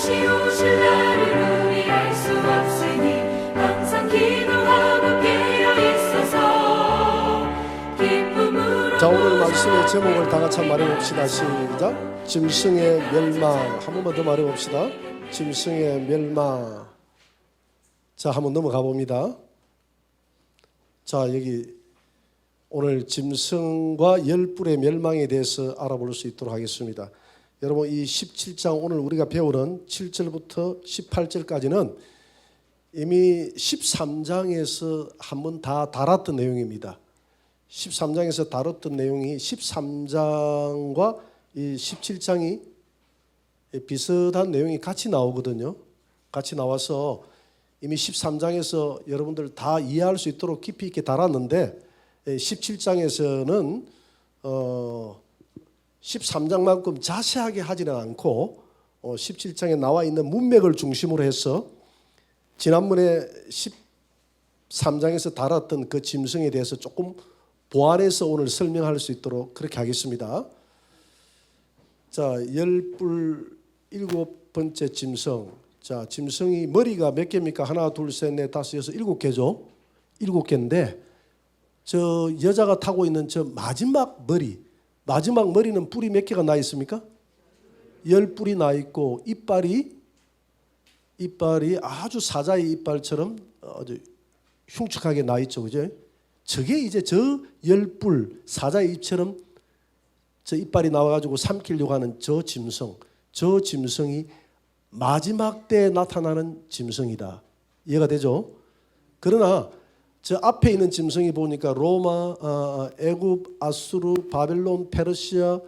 다시 오실 날을 우리 알 수 없으니 항상 기도하고 깨어 있어서 기쁨으로. 자, 오늘 말씀의 제목을 다 같이 한번 말해봅시다. 시작. 짐승의 멸망. 한 번만 더 말해봅시다. 짐승의 멸망. 자, 한번 넘어가 봅니다. 자, 여기 오늘 짐승과 열뿔의 멸망에 대해서 알아볼 수 있도록 하겠습니다. 여러분, 이 17장 오늘 우리가 배우는 7절부터 18절까지는 이미 13장에서 한번 다 다뤘던 내용입니다. 13장에서 다뤘던 내용이 13장과 이 17장이 비슷한 내용이 같이 나오거든요. 같이 나와서 이미 13장에서 여러분들 다 이해할 수 있도록 깊이 있게 다뤘는데 17장에서는 13장만큼 자세하게 하지는 않고 17장에 나와 있는 문맥을 중심으로 해서 지난번에 13장에서 다뤘던 그 짐승에 대해서 조금 보완해서 오늘 설명할 수 있도록 그렇게 하겠습니다. 자, 열뿔 일곱 번째 짐승. 자, 짐승이 머리가 몇 개입니까? 하나, 둘, 셋, 넷, 다섯, 여섯, 일곱 개죠. 일곱 개인데 저 여자가 타고 있는 저 마지막 머리는 뿔이 몇 개가 나 있습니까? 10뿔이 나 있고 이빨이 아주 사자의 이빨처럼 아주 흉측하게 나 있죠, 그죠? 저게 이제 저 10뿔 사자의 입처럼 저 이빨이 나와가지고 삼키려고 하는 저 짐승이 마지막 때에 나타나는 짐승이다. 이해가 되죠? 그러나 저 앞에 있는 짐승이 보니까 로마, 애굽, 아수르, 바벨론, 페르시아,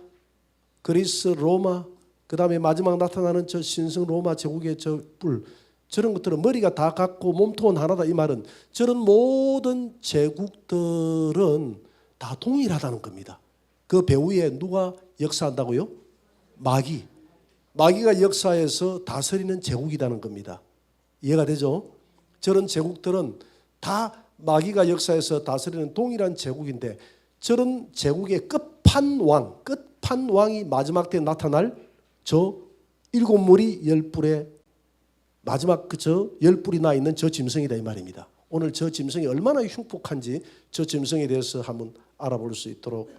그리스, 로마, 그 다음에 마지막 나타나는 저 신성 로마 제국의 저 뿔, 저런 것들은 머리가 다 같고 몸통은 하나다. 이 말은 저런 모든 제국들은 다 동일하다는 겁니다. 그 배후에 누가 역사한다고요? 마귀가 역사해서 다스리는 제국이라는 겁니다. 이해가 되죠? 저런 제국들은 다 마귀가 역사해서 다스리는 동일한 제국인데 저런 제국의 끝판왕이 마지막 때 나타날 저 일곱 머리 열 뿔의 마지막 저 열 뿔이 나 있는 저 짐승이다 이 말입니다. 오늘 저 짐승이 얼마나 흉폭한지 저 짐승에 대해서 한번 알아볼 수 있도록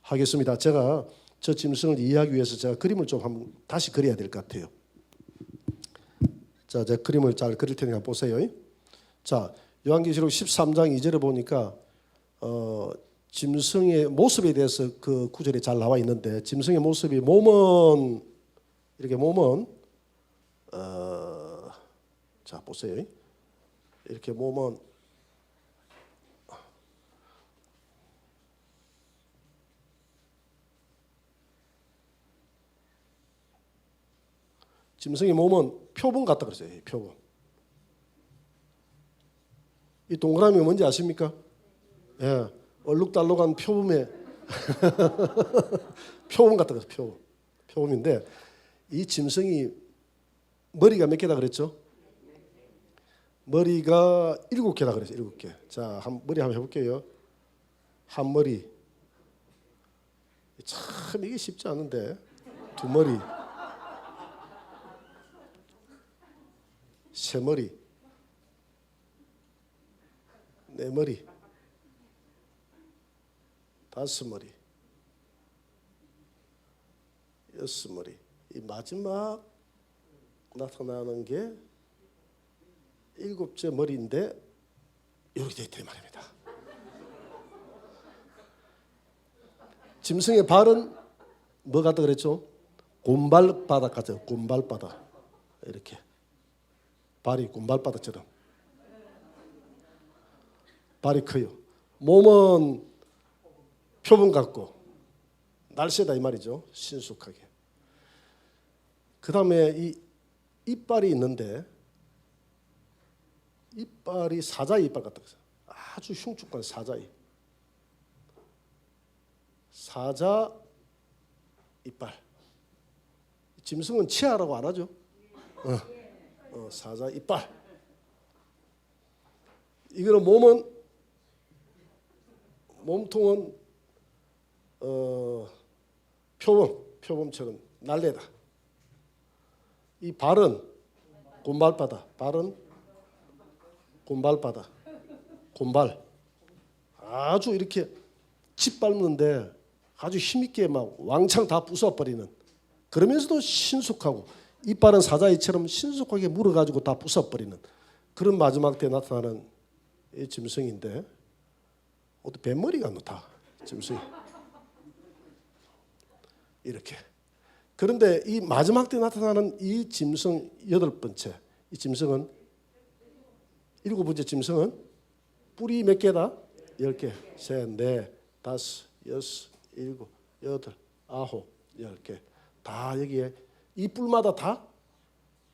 하겠습니다. 제가 저 짐승을 이해하기 위해서 제가 그림을 좀 한번 다시 그려야 될 것 같아요. 자, 제가 그림을 잘 그릴 테니까 보세요. 자, 요한계시록 13장 2절에 보니까 짐승의 모습에 대해서 그 구절이 잘 나와 있는데 짐승의 모습이 몸은 자 보세요. 이렇게 몸은 짐승의 몸은 표범 같다 그랬어요. 표범. 이 동그라미 뭔지 아십니까? 예, 얼룩달룩한 표범의 표범 같다 그랬어요. 표범인데 이 짐승이 머리가 몇 개다 그랬죠? 머리가 7개다 그랬어요. 7개. 자, 머리 한번 해볼게요. 한 머리. 참 이게 쉽지 않은데 두 머리, 세 머리, 네 머리, 다섯 머리, 여섯 머리. 이 마지막 나타나는 게 7째 머리인데 이렇게 되어 있단 말입니다. 짐승의 발은 뭐 같다 그랬죠? 곰발바닥 같아요. 곰발바닥. 이렇게 발이 곰발바닥처럼 발이 커요. 몸은 표범 같고 날쌔다 이 말이죠. 신속하게. 그 다음에 이 이빨이 있는데 이빨이 사자의 이빨 같다. 아주 흉측한 사자 이빨. 짐승은 치아라고 안 하죠. 사자 이빨. 이거는 몸통은 표범처럼 날래다. 이 발은 곰발바다. 발은 곰발바다. 곰발. 아주 이렇게 짓밟는데 아주 힘있게 막 왕창 다 부숴버리는, 그러면서도 신속하고 이빨은 사자이처럼 신속하게 물어가지고 다 부숴버리는 그런 마지막 때 나타나는 이 짐승인데, 어떻게 뱃머리가 다 짐승이 이렇게. 그런데 이 마지막 때 나타나는 이 짐승 8번째, 이 짐승은 7번째 짐승은 뿔이 몇 개다? 10개. 셋, 넷, 다섯, 여섯, 일곱, 여덟, 아홉, 10개. 다 여기에 이 뿔마다 다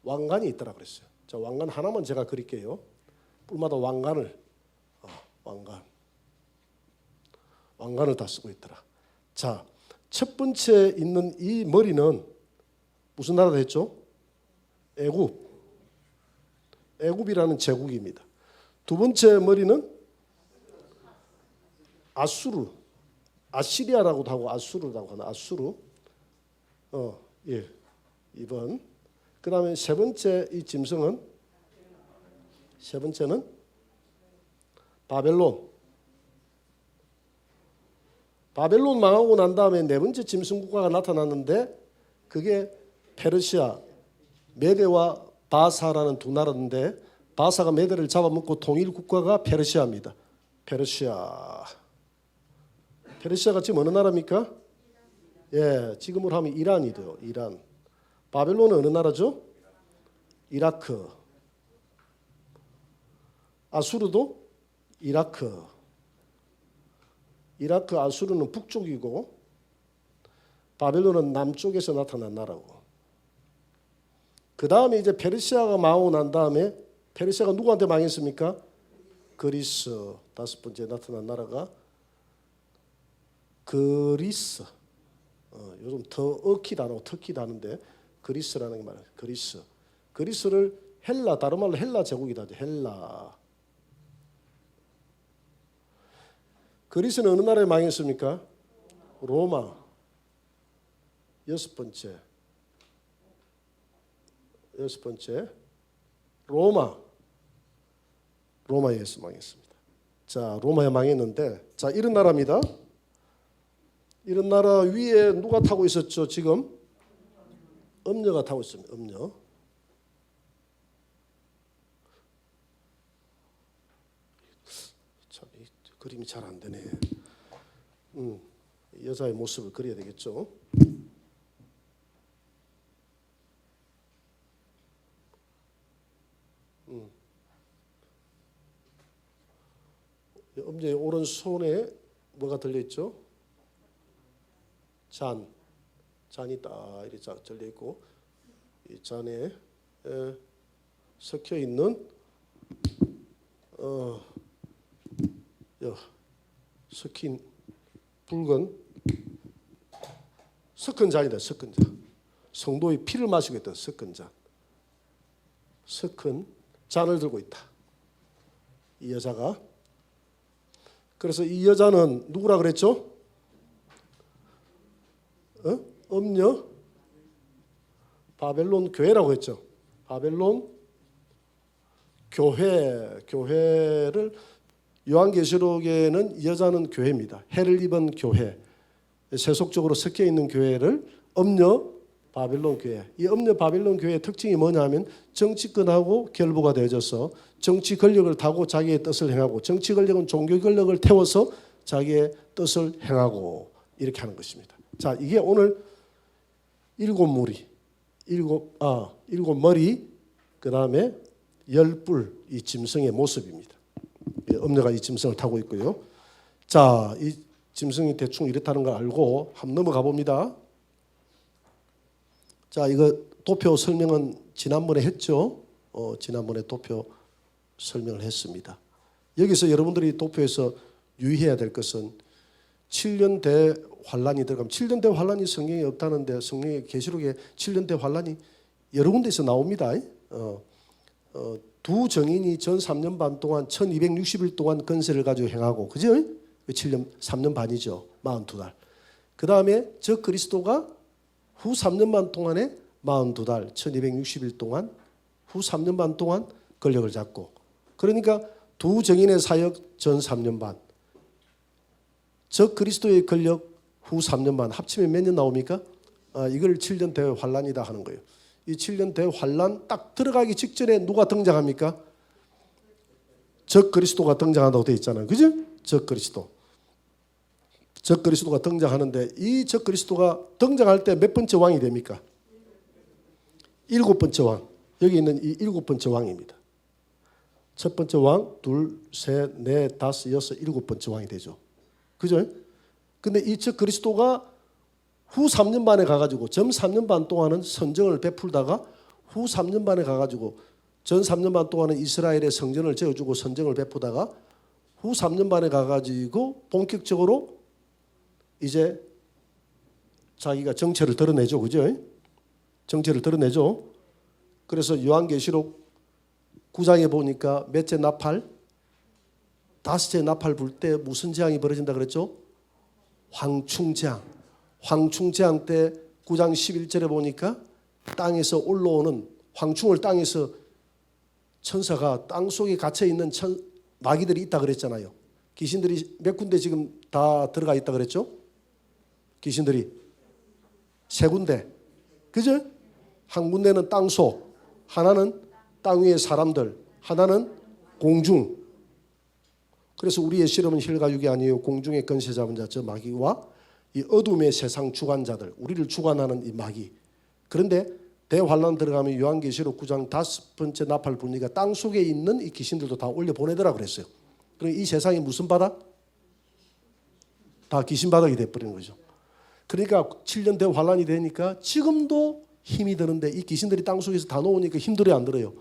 왕관이 있더라 그랬어요. 자, 왕관 하나만 제가 그릴게요. 뿔마다 왕관을 다 쓰고 있더라. 자, 첫 번째 있는 이 머리는 무슨 나라다 했죠? 애굽이라는 제국입니다. 두 번째 머리는 아수르, 아시리아라고도 하고 아수르라고 하나, 아수르. 예, 2번. 그 다음에 세 번째 이 짐승은, 세 번째는 바벨론. 바벨론 망하고 난 다음에 네 번째 짐승 국가가 나타났는데, 그게 페르시아, 메대와 바사라는 두 나라인데, 바사가 메대를 잡아먹고 통일 국가가 페르시아입니다. 페르시아가 지금 어느 나라입니까? 예, 지금으로 하면 이란이 돼요. 이란. 바벨론은 어느 나라죠? 이라크. 아수르도 이라크. 이라크, 아수르는 북쪽이고 바벨론은 남쪽에서 나타난 나라고. 그 다음에 이제 페르시아가 망하고 난 다음에, 페르시아가 누구한테 망했습니까? 그리스. 다섯 번째 나타난 나라가 그리스. 요즘 터키도 안 하고 터키도 하는데 그리스라는 게 말이에요. 그리스. 그리스를 헬라, 다른 말로 헬라 제국이다. 헬라. 그리스는 어느 나라에 망했습니까? 로마. 여섯 번째 로마에서 망했습니다. 자, 로마에 망했는데, 자, 이런 나라입니다. 이런 나라 위에 누가 타고 있었죠? 지금 엄녀가 타고 있습니다. 엄녀. 참, 이 그림이 잘 안 되네. 여자의 모습을 그려야 되겠죠. 엄녀의 오른손에 뭐가 들려있죠? 잔이 딱 이렇게 들려있고, 이 잔에 섞여 있는 섞인 붉은 섞은 잔이다. 섞은 잔. 성도의 피를 마시고 있다. 섞은 잔. 섞은 잔을 들고 있다. 이 여자가. 그래서 이 여자는 누구라 그랬죠? 엄녀 바벨론 교회라고 했죠. 바벨론 교회를 요한계시록에는 여자는 교회입니다. 해를 입은 교회, 세속적으로 섞여 있는 교회를 엄녀 바벨론 교회. 이 엄녀 바벨론 교회의 특징이 뭐냐면 정치권하고 결부가 되어져서 정치 권력을 타고 자기의 뜻을 행하고, 정치 권력은 종교 권력을 태워서 자기의 뜻을 행하고, 이렇게 하는 것입니다. 자, 이게 오늘 일곱 머리, 그 다음에 10뿔, 이 짐승의 모습입니다. 엄녀가 이 짐승을 타고 있고요. 자, 이 짐승이 대충 이렇다는 걸 알고 한번 넘어가 봅니다. 자, 이거 도표 설명은 지난번에 했죠. 지난번에 도표 설명을 했습니다. 여기서 여러분들이 도표에서 유의해야 될 것은 7년 대환란이 들어가면, 7년 대환란이 성경에 없다는데 성경의 계시록에 7년 대환란이 여러 군데에서 나옵니다. 두 정인이 전 3년 반 동안 1260일 동안 건세를 가지고 행하고, 그죠? 7년 3년 반이죠. 42달. 그 다음에 저 그리스도가 후 3년 반 동안에 42달 1260일 동안, 후 후 3년 반 동안 권력을 잡고, 그러니까 두 정인의 사역 전 3년 반, 적 그리스도의 권력 후 3년 반 합치면 몇 년 나옵니까? 이걸 7년 대환란이다 하는 거예요. 이 7년 대환란 딱 들어가기 직전에 누가 등장합니까? 적 그리스도가 등장한다고 되어 있잖아요. 그죠? 적 그리스도. 적 그리스도가 등장하는데 이 적 그리스도가 등장할 때 몇 번째 왕이 됩니까? 7번째 왕. 여기 있는 이 7번째 왕입니다. 첫 번째 왕, 둘, 셋, 넷, 다섯, 여섯, 7번째 왕이 되죠. 그죠? 근데 이 적 그리스도가 후 3년 반에 가가지고 전 3년 반 동안은 선정을 베풀다가 후 3년 반에 가가지고 전 3년 반 동안은 이스라엘의 성전을 지어주고 선정을 베푸다가 후 3년 반에 가가지고 본격적으로 이제 자기가 정체를 드러내죠. 그죠? 정체를 드러내죠. 그래서 요한계시록 9장에 보니까 몇째 나팔? 5째 나팔 불 때 무슨 재앙이 벌어진다 그랬죠? 황충재앙. 황충재앙 때 9장 11절에 보니까 땅에서 올라오는 황충을 땅에서 천사가 땅 속에 갇혀 있는 마귀들이 있다 그랬잖아요. 귀신들이 몇 군데 지금 다 들어가 있다 그랬죠? 귀신들이 3군데. 그죠? 한 군데는 땅 속, 하나는 땅 위의 사람들, 하나는 공중. 그래서 우리의 실험은 혈과 육이 아니에요. 공중의 권세 잡은 자, 저 마귀와 이 어둠의 세상 주관자들, 우리를 주관하는 이 마귀. 그런데 대환란 들어가면 요한계시록 9장 5번째 나팔 부니까 땅 속에 있는 이 귀신들도 다 올려 보내더라 그랬어요. 그럼 이 세상이 무슨 바닥? 다 귀신 바닥이 돼버리는 거죠. 그러니까 7년 대환란이 되니까 지금도 힘이 드는데 이 귀신들이 땅 속에서 다 놓으니까 힘들어요, 안 들어요?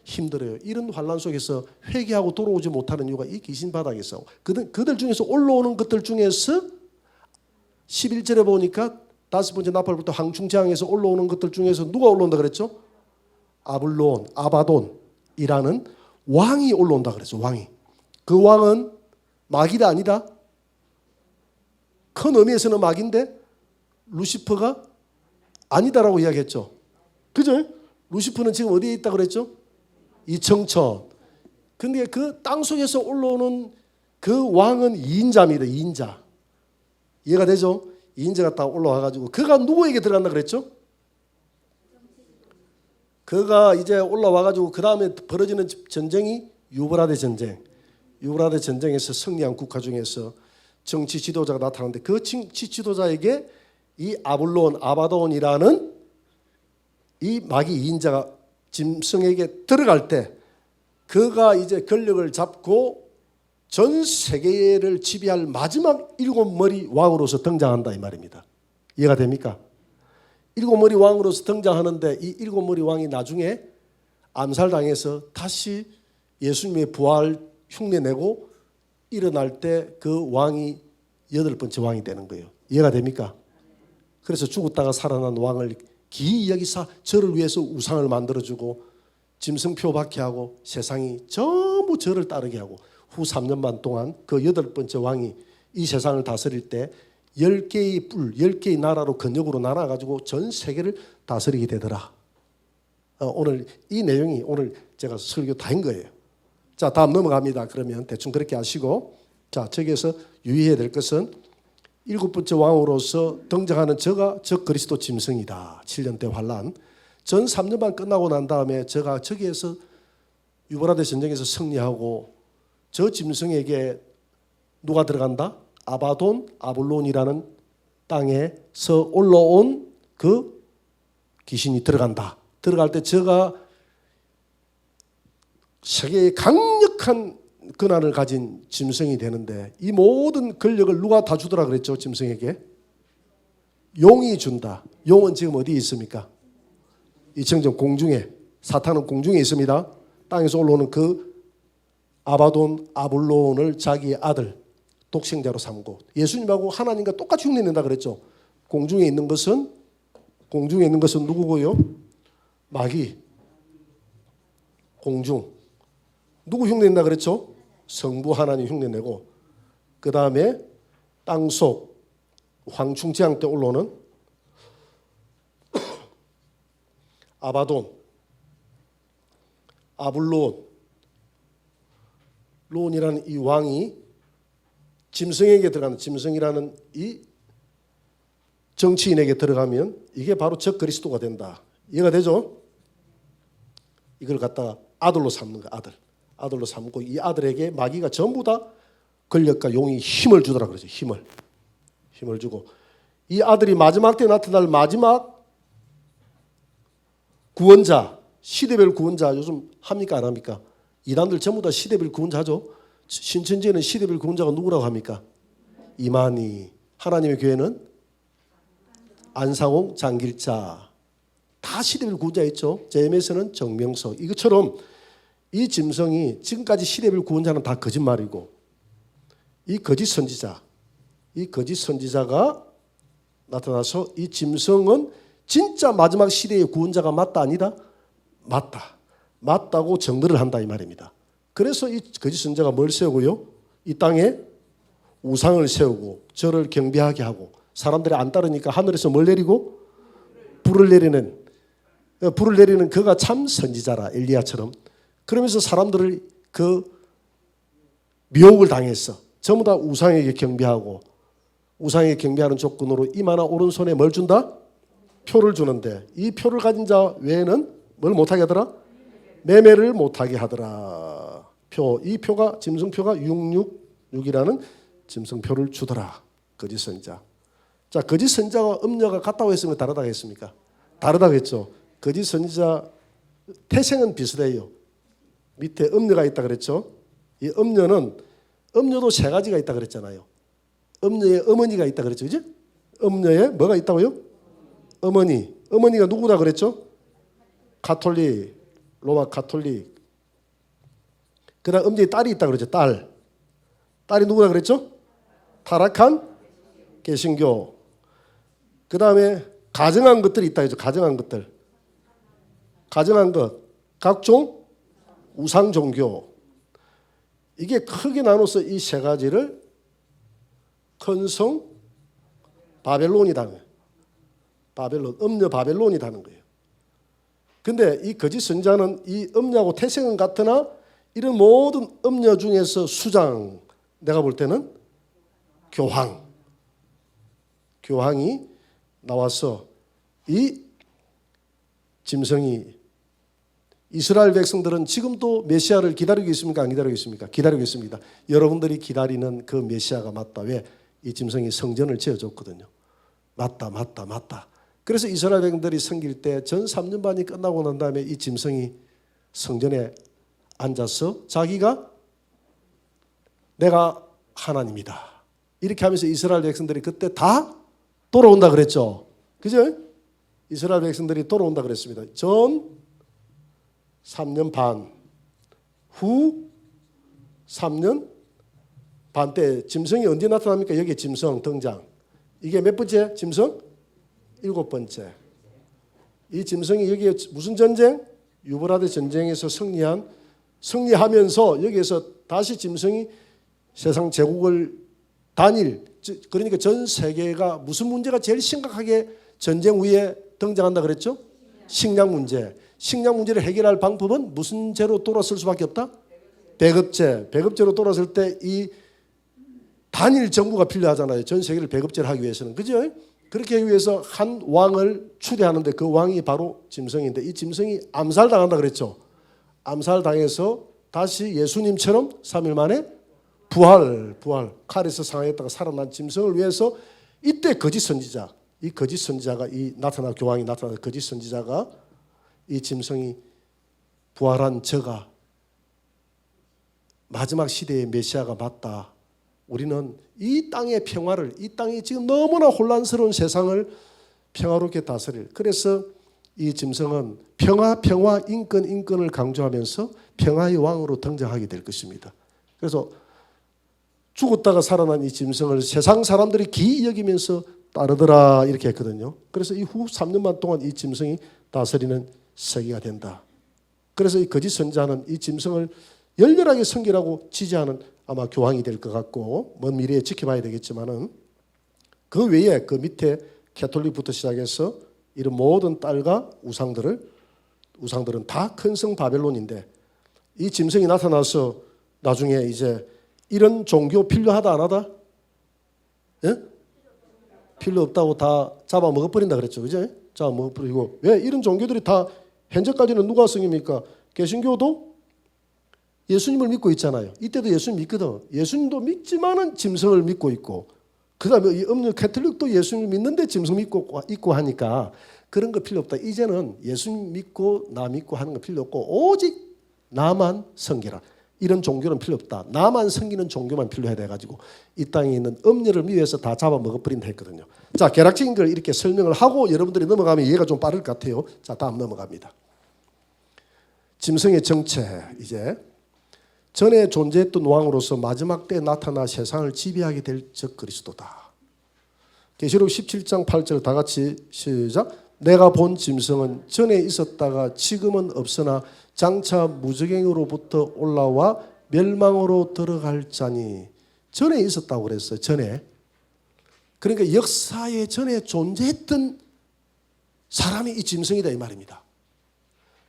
힘들어요. 이런 환란 속에서 회개하고 돌아오지 못하는 이유가 이 귀신 바닥에서 그들 중에서 올라오는 것들 중에서 11절에 보니까 5번째 나팔부터 황충재앙에서 올라오는 것들 중에서 누가 올라온다 그랬죠? 아블론, 아바돈이라는 왕이 올라온다 그랬죠. 왕이. 그 왕은 마귀다 아니다? 큰 의미에서는 마귀인데 루시퍼가 아니다라고 이야기했죠. 그죠? 루시퍼는 지금 어디에 있다 그랬죠? 이 청천. 근데 그 땅속에서 올라오는 그 왕은 2인자입니다. 2인자. 이해가 되죠? 2인자가 딱 올라와가지고 그가 누구에게 들어간다 그랬죠? 그가 이제 올라와가지고 그 다음에 벌어지는 전쟁이 유브라데 전쟁. 유브라데 전쟁에서 승리한 국가 중에서 정치 지도자가 나타나는데 그 정치 지도자에게 이 아블론, 아바돈이라는 이 마귀 2인자가 짐승에게 들어갈 때 그가 이제 권력을 잡고 전 세계를 지배할 마지막 7머리 왕으로서 등장한다 이 말입니다. 이해가 됩니까? 7머리 왕으로서 등장하는데 이 7머리 왕이 나중에 암살당해서 다시 예수님의 부활 흉내내고 일어날 때 그 왕이 8번째 왕이 되는 거예요. 이해가 됩니까? 그래서 죽었다가 살아난 왕을 기이 여기사 저를 위해서 우상을 만들어주고 짐승표 받게 하고 세상이 전부 저를 따르게 하고 후 3년 반 동안 그 8번째 왕이 이 세상을 다스릴 때 10개의 뿔, 10개의 나라로 근역으로 나눠가지고 전 세계를 다스리게 되더라. 오늘 이 내용이 오늘 제가 설교 다인 거예요. 자, 다음 넘어갑니다. 그러면 대충 그렇게 하시고, 자, 저기에서 유의해야 될 것은 7번째 왕으로서 등장하는 저가 적 그리스도 짐승이다. 7년 대환란. 전 3년 반 끝나고 난 다음에 저가 저기에서 유브라데 전쟁에서 승리하고 저 짐승에게 누가 들어간다? 아바돈, 아블론이라는 땅에서 올라온 그 귀신이 들어간다. 들어갈 때 저가 세계의 강력한 권한을 가진 짐승이 되는데 이 모든 권력을 누가 다 주더라 그랬죠? 짐승에게 용이 준다. 용은 지금 어디에 있습니까? 이 청정 공중에, 사탄은 공중에 있습니다. 땅에서 올라오는 그 아바돈, 아블론을 자기의 아들, 독생자로 삼고 예수님하고 하나님과 똑같이 흉내낸다 그랬죠. 공중에 있는 것은 누구고요? 마귀. 공중. 누구 흉내낸다 그랬죠? 성부 하나님 흉내내고 그 다음에 땅속 황충재앙 때 올라오는 아바돈, 아블론, 론이라는 이 왕이 짐승에게 들어가는, 짐승이라는 이 정치인에게 들어가면 이게 바로 적 그리스도가 된다. 이해가 되죠? 이걸 갖다가 아들로 삼는 거야. 아들로 삼고 이 아들에게 마귀가 전부 다 권력과 용이 힘을 주더라 그러죠. 힘을 주고 이 아들이 마지막 때 나타날 마지막 구원자, 시대별 구원자 요즘 합니까 안 합니까? 이단들 전부 다 시대별 구원자 하죠. 신천지에는 시대별 구원자가 누구라고 합니까? 이만희. 하나님의 교회는 안상홍, 장길자. 다 시대별 구원자 있죠. 제임에서는 정명석. 이것처럼 이 짐승이 지금까지 시대별 구원자는 다 거짓말이고 이 거짓 선지자가 나타나서 이 짐승은 진짜 마지막 시대의 구원자가 맞다 아니다? 맞다고 정들을 한다 이 말입니다. 그래서 이 거짓 선지자가 뭘 세우고요? 이 땅에 우상을 세우고 저를 경배하게 하고 사람들이 안 따르니까 하늘에서 뭘 내리고? 불을 내리는 그가 참 선지자라 엘리야처럼. 그러면서 사람들을 그 미혹을 당했어. 전부 다 우상에게 경배하고 우상에게 경배하는 조건으로 이마나 오른손에 뭘 준다? 표를 주는데 이 표를 가진 자 외에는 뭘 못하게 하더라? 매매를 못하게 하더라. 이 표가 짐승표가 666이라는 짐승표를 주더라. 거짓 선지자. 자, 거짓 선지자와 음녀가 같다고 했으면 다르다고 했습니까? 다르다고 했죠. 거짓 선지자 태생은 비슷해요. 밑에 음녀가 있다 그랬죠. 이 음녀도 세 가지가 있다 그랬잖아요. 음녀의 어머니가 있다 그랬죠. 그죠? 음녀에 뭐가 있다고요? 어머니가 누구다 그랬죠? 가톨릭, 로마 가톨릭. 그다음 음녀의 딸이 있다 그랬죠. 딸이 누구다 그랬죠? 타락한 개신교. 그다음에 가정한 것들이 있다 그랬죠. 가정한 것, 각종 우상 종교. 이게 크게 나눠서 이 세 가지를 큰 성 바벨론이라는 거예요. 음녀 바벨론이라는 거예요. 근데 이 거짓 선지자는 이 음녀하고 태생은 같으나 이런 모든 음녀 중에서 수장, 내가 볼 때는 교황이 나와서 이 짐승이 이스라엘 백성들은 지금도 메시아를 기다리고 있습니까? 안 기다리고 있습니까? 기다리고 있습니다. 여러분들이 기다리는 그 메시아가 맞다. 왜? 이 짐승이 성전을 지어줬거든요. 맞다. 그래서 이스라엘 백성들이 섬길 때 전 3년 반이 끝나고 난 다음에 이 짐승이 성전에 앉아서 자기가 내가 하나님이다. 이렇게 하면서 이스라엘 백성들이 그때 다 돌아온다 그랬죠. 그죠? 이스라엘 백성들이 돌아온다 그랬습니다. 전 3년 반, 후 3년 반 때 짐승이 언제 나타납니까? 여기에 짐승 등장. 이게 몇 번째 짐승? 7번째. 이 짐승이 여기에 무슨 전쟁? 유브라데 전쟁에서 승리하면서 여기에서 다시 짐승이 세상 제국을 그러니까 전 세계가 무슨 문제가 제일 심각하게 전쟁 후에 등장한다 그랬죠? 식량 문제. 식량 문제를 해결할 방법은 무슨 죄로 돌아설 수밖에 없다? 배급제로 돌아설 때 이 단일 정부가 필요하잖아요. 전 세계를 배급제를 하기 위해서는. 그죠? 그렇게 하기 위해서 한 왕을 추대하는데 그 왕이 바로 짐승인데 이 짐승이 암살당한다 그랬죠. 암살당해서 다시 예수님처럼 3일 만에 부활. 칼에서 상하였다가 살아난 짐승을 위해서 이때 거짓 선지자가 교황이 나타나서 거짓 선지자가 이 짐승이 부활한 저가 마지막 시대의 메시아가 맞다. 우리는 이 땅의 평화를, 이 땅이 지금 너무나 혼란스러운 세상을 평화롭게 다스릴. 그래서 이 짐승은 평화, 인권을 강조하면서 평화의 왕으로 등장하게 될 것입니다. 그래서 죽었다가 살아난 이 짐승을 세상 사람들이 기이 여기면서 따르더라 이렇게 했거든요. 그래서 이후 3년만 동안 이 짐승이 다스리는 세계가 된다. 그래서 이 거짓 선지자는 이 짐승을 열렬하게 섬기라고 지지하는 아마 교황이 될 것 같고 먼 미래에 지켜봐야 되겠지만은 그 외에 그 밑에 캐톨릭부터 시작해서 이런 모든 딸과 우상들은 다 큰 성 바벨론인데 이 짐승이 나타나서 나중에 이제 이런 종교 필요하다 안 하다? 예? 필요 없다고 다 잡아 먹어버린다 그랬죠. 그죠? 잡아 먹어버리고. 왜? 이런 종교들이 다 현재까지는 누가 성입니까? 개신교도 예수님을 믿고 있잖아요. 이때도 예수님 믿거든. 예수님도 믿지만은 짐승을 믿고 있고, 그다음에 이 음료 캐톨릭도 예수님 믿는데 짐승 믿고 있고 하니까 그런 거 필요 없다. 이제는 예수님 믿고 나 믿고 하는 거 필요 없고 오직 나만 섬기라. 이런 종교는 필요 없다. 나만 섬기는 종교만 필요해 돼가지고 이 땅에 있는 음료를 위해서 다 잡아 먹어버린다 했거든요. 자, 개략적인 걸 이렇게 설명을 하고 여러분들이 넘어가면 이해가 좀 빠를 것 같아요. 자, 다음 넘어갑니다. 짐승의 정체. 이제 전에 존재했던 왕으로서 마지막 때에 나타나 세상을 지배하게 될 적 그리스도다. 계시록 17장 8절 다 같이 시작. 내가 본 짐승은 전에 있었다가 지금은 없으나 장차 무저갱으로부터 올라와 멸망으로 들어갈 자니. 전에 있었다고 그랬어요. 전에. 그러니까 역사에 전에 존재했던 사람이 이 짐승이다 이 말입니다.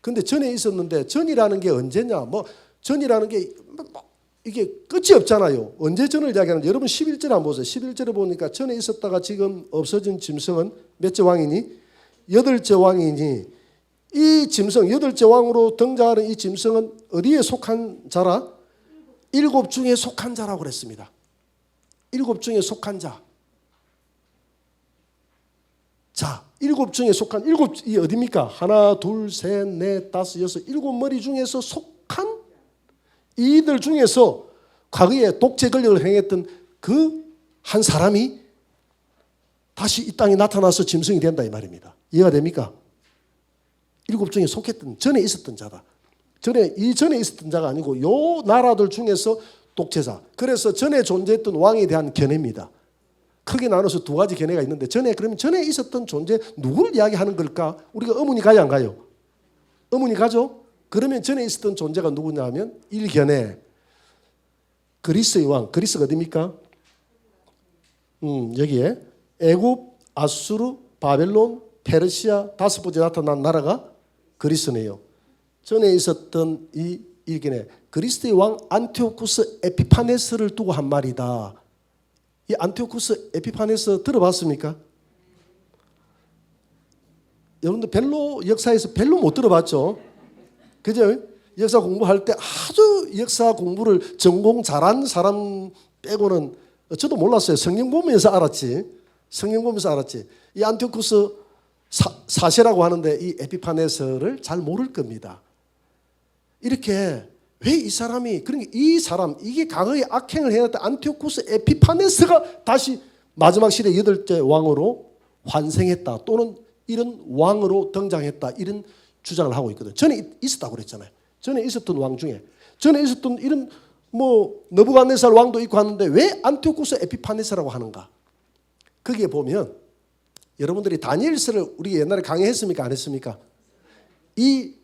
근데 전에 있었는데 전이라는 게 언제냐? 뭐 전이라는 게 이게 끝이 없잖아요. 언제 전을 이야기하는지 여러분 11절 한번 보세요. 11절에 보니까 전에 있었다가 지금 없어진 짐승은 몇째 왕이니? 8째 왕이니 이 짐승 8째 왕으로 등장하는 이 짐승은 어디에 속한 자라? 7 중에 속한 자라고 그랬습니다. 7 중에 속한 자. 자, 7 중에 속한 7이 어디입니까? 하나, 둘, 셋, 넷, 다섯, 여섯, 7머리 중에서 속한 이들 중에서 과거에 독재 권력을 행했던 그 한 사람이 다시 이 땅에 나타나서 짐승이 된다 이 말입니다. 이해가 됩니까? 7 중에 속했던 전에 있었던 자다. 전에 있었던 자가 아니고 요 나라들 중에서 독재자. 그래서 전에 존재했던 왕에 대한 견해입니다. 크게 나눠서 2가지 견해가 있는데 그러면 전에 있었던 존재 누구를 이야기하는 걸까? 우리가 의문이 가요 안 가요? 의문이 가죠? 그러면 전에 있었던 존재가 누구냐면 1견해 그리스의 왕. 그리스가 어디입니까? 여기에 애굽, 아수르, 바벨론, 페르시아 5번째 나타난 나라가 그리스네요. 전에 있었던 이 1견해 그리스의 왕 안티오쿠스 에피파네스를 두고 한 말이다. 이 안티오쿠스 에피파네스 들어봤습니까? 여러분들 별로 역사에서 별로 못 들어봤죠? 그죠? 역사 공부할 때 아주 역사 공부를 전공 잘한 사람 빼고는 저도 몰랐어요. 성경 보면서 알았지. 이 안티오쿠스 사세라고 하는데 이 에피파네스를 잘 모를 겁니다. 이렇게 왜 이 사람이 그러니까 이 사람 이게 과거에 악행을 해왔던 안티오쿠스 에피파네스가 다시 마지막 시대 8째 왕으로 환생했다 또는 이런 왕으로 등장했다 이런 주장을 하고 있거든. 전에 있었다고 그랬잖아요. 전에 있었던 왕 중에 전에 있었던 이런 뭐 느부갓네살 왕도 있고 하는데 왜 안티오쿠스 에피파네스라고 하는가? 거기에 보면 여러분들이 다니엘서를 우리 옛날에 강의했습니까? 안 했습니까? 이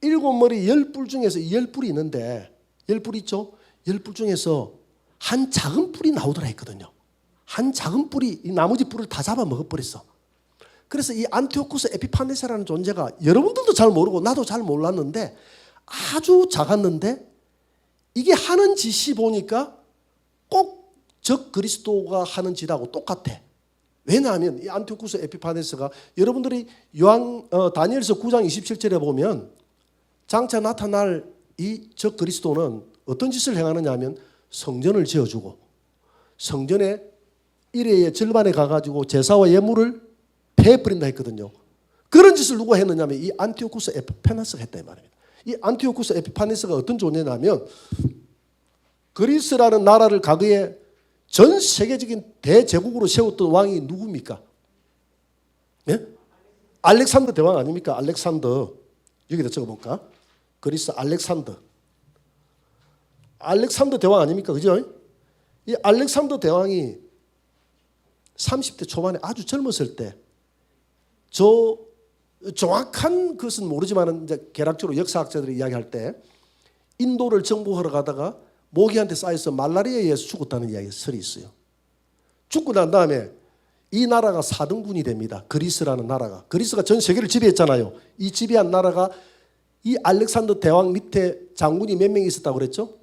7머리 10뿔 중에서 10뿔이 있는데 10뿔 있죠? 10뿔 중에서 한 작은 뿔이 나오더라 했거든요. 한 작은 뿔이 이 나머지 뿔을 다 잡아 먹어버렸어. 그래서 이 안티오쿠스 에피파네스라는 존재가 여러분들도 잘 모르고 나도 잘 몰랐는데 아주 작았는데 이게 하는 짓이 보니까 꼭 적 그리스도가 하는 짓하고 똑같아. 왜냐하면 이 안티오쿠스 에피파네스가 여러분들이 다니엘서 9장 27절에 보면 장차 나타날 이 적 그리스도는 어떤 짓을 행하느냐 하면 성전을 지어주고 성전의 1회의 절반에 가가지고 제사와 예물을 패해버린다 했거든요. 그런 짓을 누가 했느냐 하면 이 안티오쿠스 에피파네스가 했다 이 말입니다. 이 안티오쿠스 에피파네스가 어떤 존재냐면 그리스라는 나라를 과거에 전 세계적인 대제국으로 세웠던 왕이 누굽니까? 네? 알렉산더 대왕 아닙니까? 알렉산더. 여기다 적어볼까? 그리스 알렉산더 대왕 아닙니까? 그죠? 이 알렉산더 대왕이 30대 초반에 아주 젊었을 때 정확한 것은 모르지만 이제 개략적으로 역사학자들이 이야기할 때 인도를 정복하러 가다가 모기한테 쌓여서 말라리아에 의해서 죽었다는 이야기 설이 있어요. 죽고 난 다음에 이 나라가 4등분이 됩니다. 그리스라는 나라가. 그리스가 전 세계를 지배했잖아요. 이 지배한 나라가 이 알렉산더 대왕 밑에 장군이 몇 명 있었다고 그랬죠?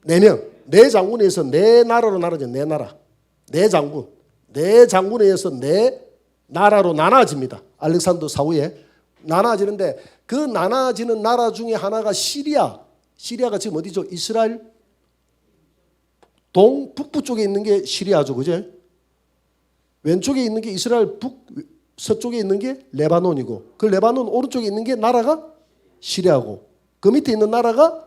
4명. 네 장군에 의해서 네 나라로 나눠져. 네 나라. 네 장군. 네 장군에 의해서 네 나라로 나눠집니다. 알렉산더 사후에 나눠지는데 그 나눠지는 나라 중에 하나가 시리아. 시리아가 지금 어디죠? 이스라엘 북부 쪽에 있는 게 시리아죠. 그죠? 왼쪽에 있는 게 이스라엘 서쪽에 있는 게 레바논이고 그 레바논 오른쪽에 있는 게 나라가 시리아고 그 밑에 있는 나라가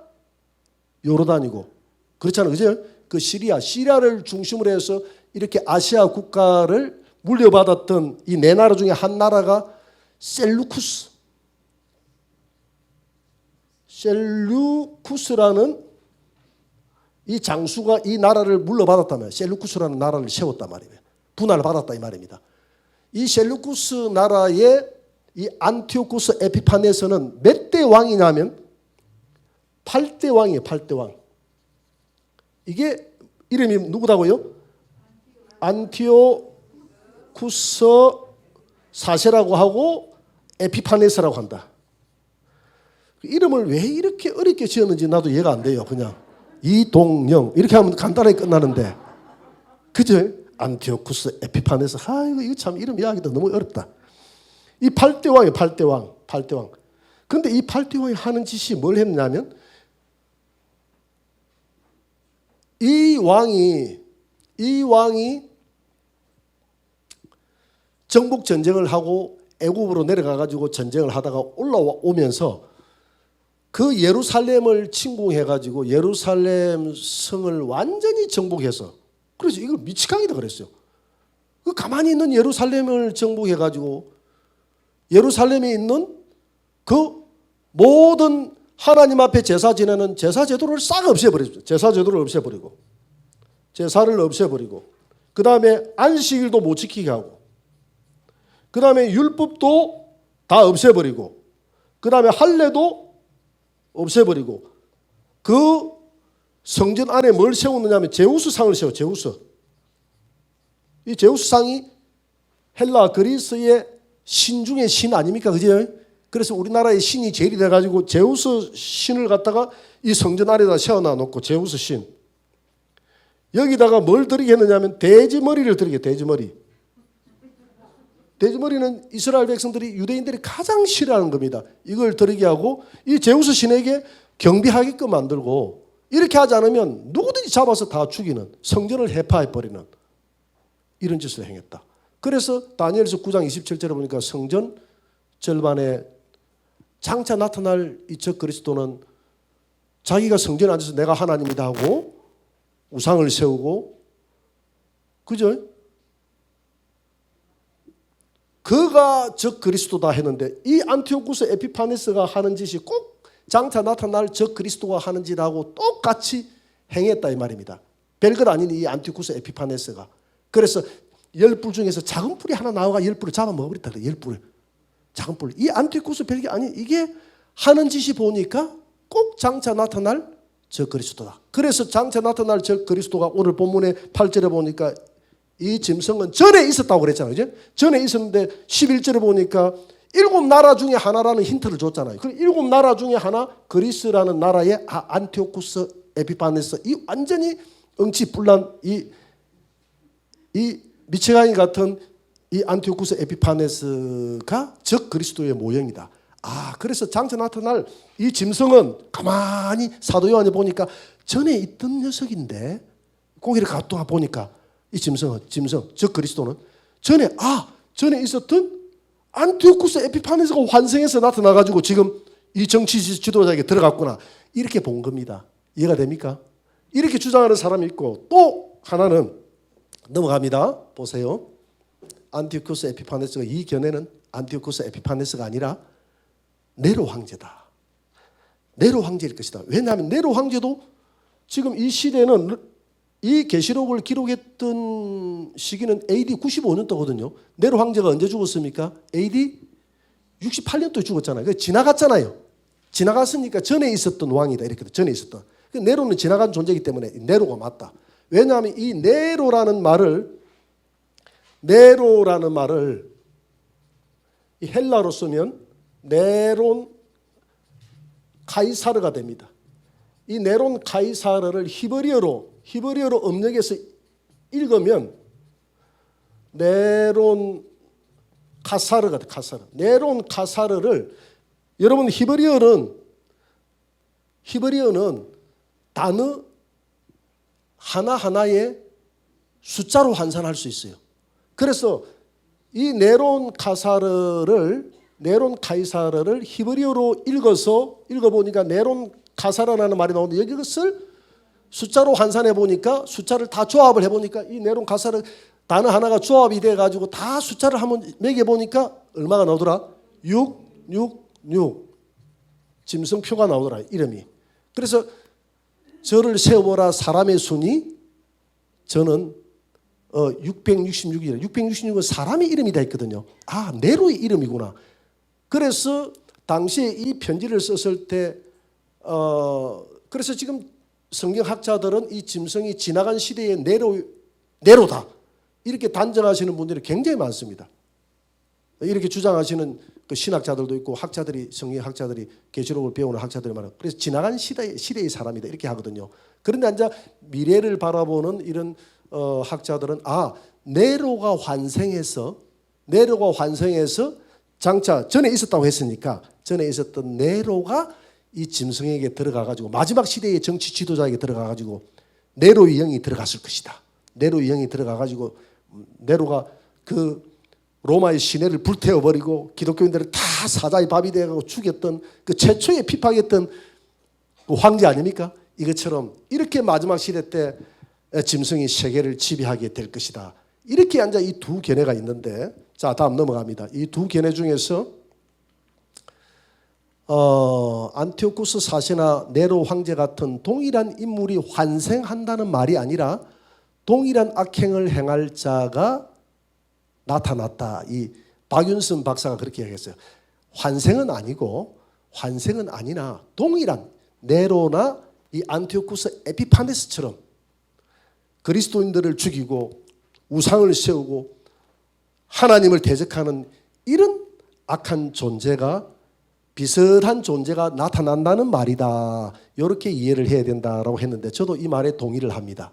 요르단이고 그렇잖아요. 그죠? 그 시리아를 중심으로 해서 이렇게 아시아 국가를 물려받았던 이 네 나라 중에 한 나라가 셀루쿠스라는 이 장수가 이 나라를 물려받았다면 셀루쿠스라는 나라를 세웠단 말이에요. 분할을 받았다 이 말입니다. 이 셀루쿠스 나라의 이 안티오쿠스 에피파네스는 몇 대 왕이냐면 8대 왕이에요. 8대 왕. 이게 이름이 누구다고요? 안티오쿠스 4세라고 하고 에피파네스라고 한다. 이름을 왜 이렇게 어렵게 지었는지 나도 이해가 안 돼요. 그냥 이동영 이렇게 하면 간단하게 끝나는데 그죠? 안티오쿠스 에피파네스. 이거 참 이름 이야기도 너무 어렵다. 이 8대 왕이에요. 8대 왕. 8대 왕. 근데 이 8대 왕이 하는 짓이 뭘 했냐면 이 왕이 정복 전쟁을 하고 애굽으로 내려가 가지고 전쟁을 하다가 올라오면서 그 예루살렘을 침공해 가지고 예루살렘 성을 완전히 정복해서 그래서 이걸 미치광이다 그랬어요. 그 가만히 있는 예루살렘을 정복해 가지고 예루살렘에 있는 그 모든 하나님 앞에 제사 지내는 제사 제도를 싹 없애버렸죠. 제사 제도를 없애버리고 제사를 없애버리고 그 다음에 안식일도 못 지키게 하고 그 다음에 율법도 다 없애버리고 그 다음에 할례도 없애버리고 그 성전 안에 뭘 세웠느냐면 제우스상을 세워. 제우스. 이 제우스상이 헬라 그리스의 신 중에 신 아닙니까? 그죠? 그래서 우리나라의 신이 제일이 돼가지고 제우스 신을 갖다가 이 성전 안에다 세워놔 놓고 제우스 신. 여기다가 뭘 드리게 했느냐면 돼지 머리를 드리게. 돼지 머리. 돼지 머리는 이스라엘 백성들이 유대인들이 가장 싫어하는 겁니다. 이걸 드리게 하고 이 제우스 신에게 경비하게끔 만들고 이렇게 하지 않으면 누구든지 잡아서 다 죽이는 성전을 해파해버리는 이런 짓을 행했다. 그래서 다니엘서 9장 27절에 보니까 성전 절반에 장차 나타날 이 적그리스도는 자기가 성전에 앉아서 내가 하나님이다 하고 우상을 세우고 그죠? 그가 적그리스도다 했는데 이 안티오쿠스 에피파네스가 하는 짓이 꼭 장차 나타날 적그리스도가 하는 짓하고 똑같이 행했다 이 말입니다. 별것 아닌 이 안티오쿠스 에피파네스가. 그래서 10뿔 중에서 작은 뿔이 하나 나와가 10뿔을 잡아먹어버렸다. 10뿔을. 작은 뿔. 이 안티오쿠스 별게 아니 이게 하는 짓이 보니까 꼭 장차 나타날 적그리스도다. 그래서 장차 나타날 적그리스도가 오늘 본문의 8절에 보니까 이 짐승은 전에 있었다고 그랬잖아요. 그죠? 전에 있었는데 11절에 보니까 7나라 중에 하나라는 힌트를 줬잖아요. 그 7나라 중에 하나 그리스라는 나라의 안티오쿠스 에피파네스 이 완전히 응치불난 이 미치광이 같은 이 안티오쿠스 에피파네스가 적 그리스도의 모형이다. 그래서 장차 나타날 이 짐승은 가만히 사도 요한에 보니까 전에 있던 녀석인데 고기를 갖다 보니까 이 짐승 적 그리스도는 전에 있었던 안티오쿠스 에피파네스가 환생해서 나타나가지고 지금 이 정치 지도자에게 들어갔구나 이렇게 본 겁니다. 이해가 됩니까? 이렇게 주장하는 사람이 있고 또 하나는 넘어갑니다. 보세요. 안티오쿠스 에피파네스가 이 견해는 안티오쿠스 에피파네스가 아니라 네로 황제다. 네로 황제일 것이다. 왜냐하면 네로 황제도 지금 이 시대는 이 계시록을 기록했던 시기는 AD 95년도거든요. 네로 황제가 언제 죽었습니까? AD 68년도에 죽었잖아요. 지나갔잖아요. 지나갔으니까 전에 있었던 왕이다. 이렇게 전에 있었던. 네로는 지나간 존재이기 때문에 네로가 맞다. 왜냐하면 이 네로라는 말을 이 헬라로 쓰면 네론 카이사르가 됩니다. 이 네론 카이사르를 히브리어로 음력에서 읽으면 네론 카사르가 돼. 카사르. 네론 카사르를 여러분 히브리어는 단어 하나하나에 숫자로 환산할 수 있어요. 그래서 이 네론 카이사르를 히브리어로 읽어보니까 네론 카사르라는 말이 나오는데 이것을 숫자로 환산해 보니까 숫자를 다 조합을 해보니까 이 네론 카사르 단어 하나가 조합이 돼가지고 다 숫자를 한번 매겨보니까 얼마가 나오더라? 666 짐승표가 나오더라 이름이. 그래서 저를 세워보라 사람의 순이 저는 666이라. 666은 사람의 이름이 다 있거든요. 아, 네로의 이름이구나. 그래서 당시에 이 편지를 썼을 때 그래서 지금 성경학자들은 이 짐승이 지나간 시대의 네로다 이렇게 단정하시는 분들이 굉장히 많습니다. 이렇게 주장하시는 그 신학자들도 있고 학자들이 성경학자들이 계시록을 배우는 학자들이 많아요. 그래서 지나간 시대의 사람이다 이렇게 하거든요. 그런데 이제 미래를 바라보는 이런 학자들은 네로가 환생해서 장차 전에 있었다고 했으니까 전에 있었던 네로가 이 짐승에게 들어가가지고 마지막 시대의 정치 지도자에게 들어가가지고 네로의 영이 들어갔을 것이다. 네로의 영이 들어가가지고 네로가 그 로마의 시내를 불태워버리고 기독교인들을 다 사자의 밥이 되어가지고 죽였던 그 최초의 핍박했던 그 황제 아닙니까? 이것처럼 이렇게 마지막 시대 때 짐승이 세계를 지배하게 될 것이다. 이렇게 앉아 이 두 견해가 있는데 자 다음 넘어갑니다. 이 두 견해 중에서 안티오쿠스 사시나 네로 황제 같은 동일한 인물이 환생한다는 말이 아니라 동일한 악행을 행할 자가 나타났다. 이 박윤선 박사가 그렇게 얘기했어요. 환생은 아니나 동일한 네로나 이 안티오쿠스 에피파네스처럼 그리스도인들을 죽이고 우상을 세우고 하나님을 대적하는 이런 악한 존재가 비슷한 존재가 나타난다는 말이다. 이렇게 이해를 해야 된다라고 했는데 저도 이 말에 동의를 합니다.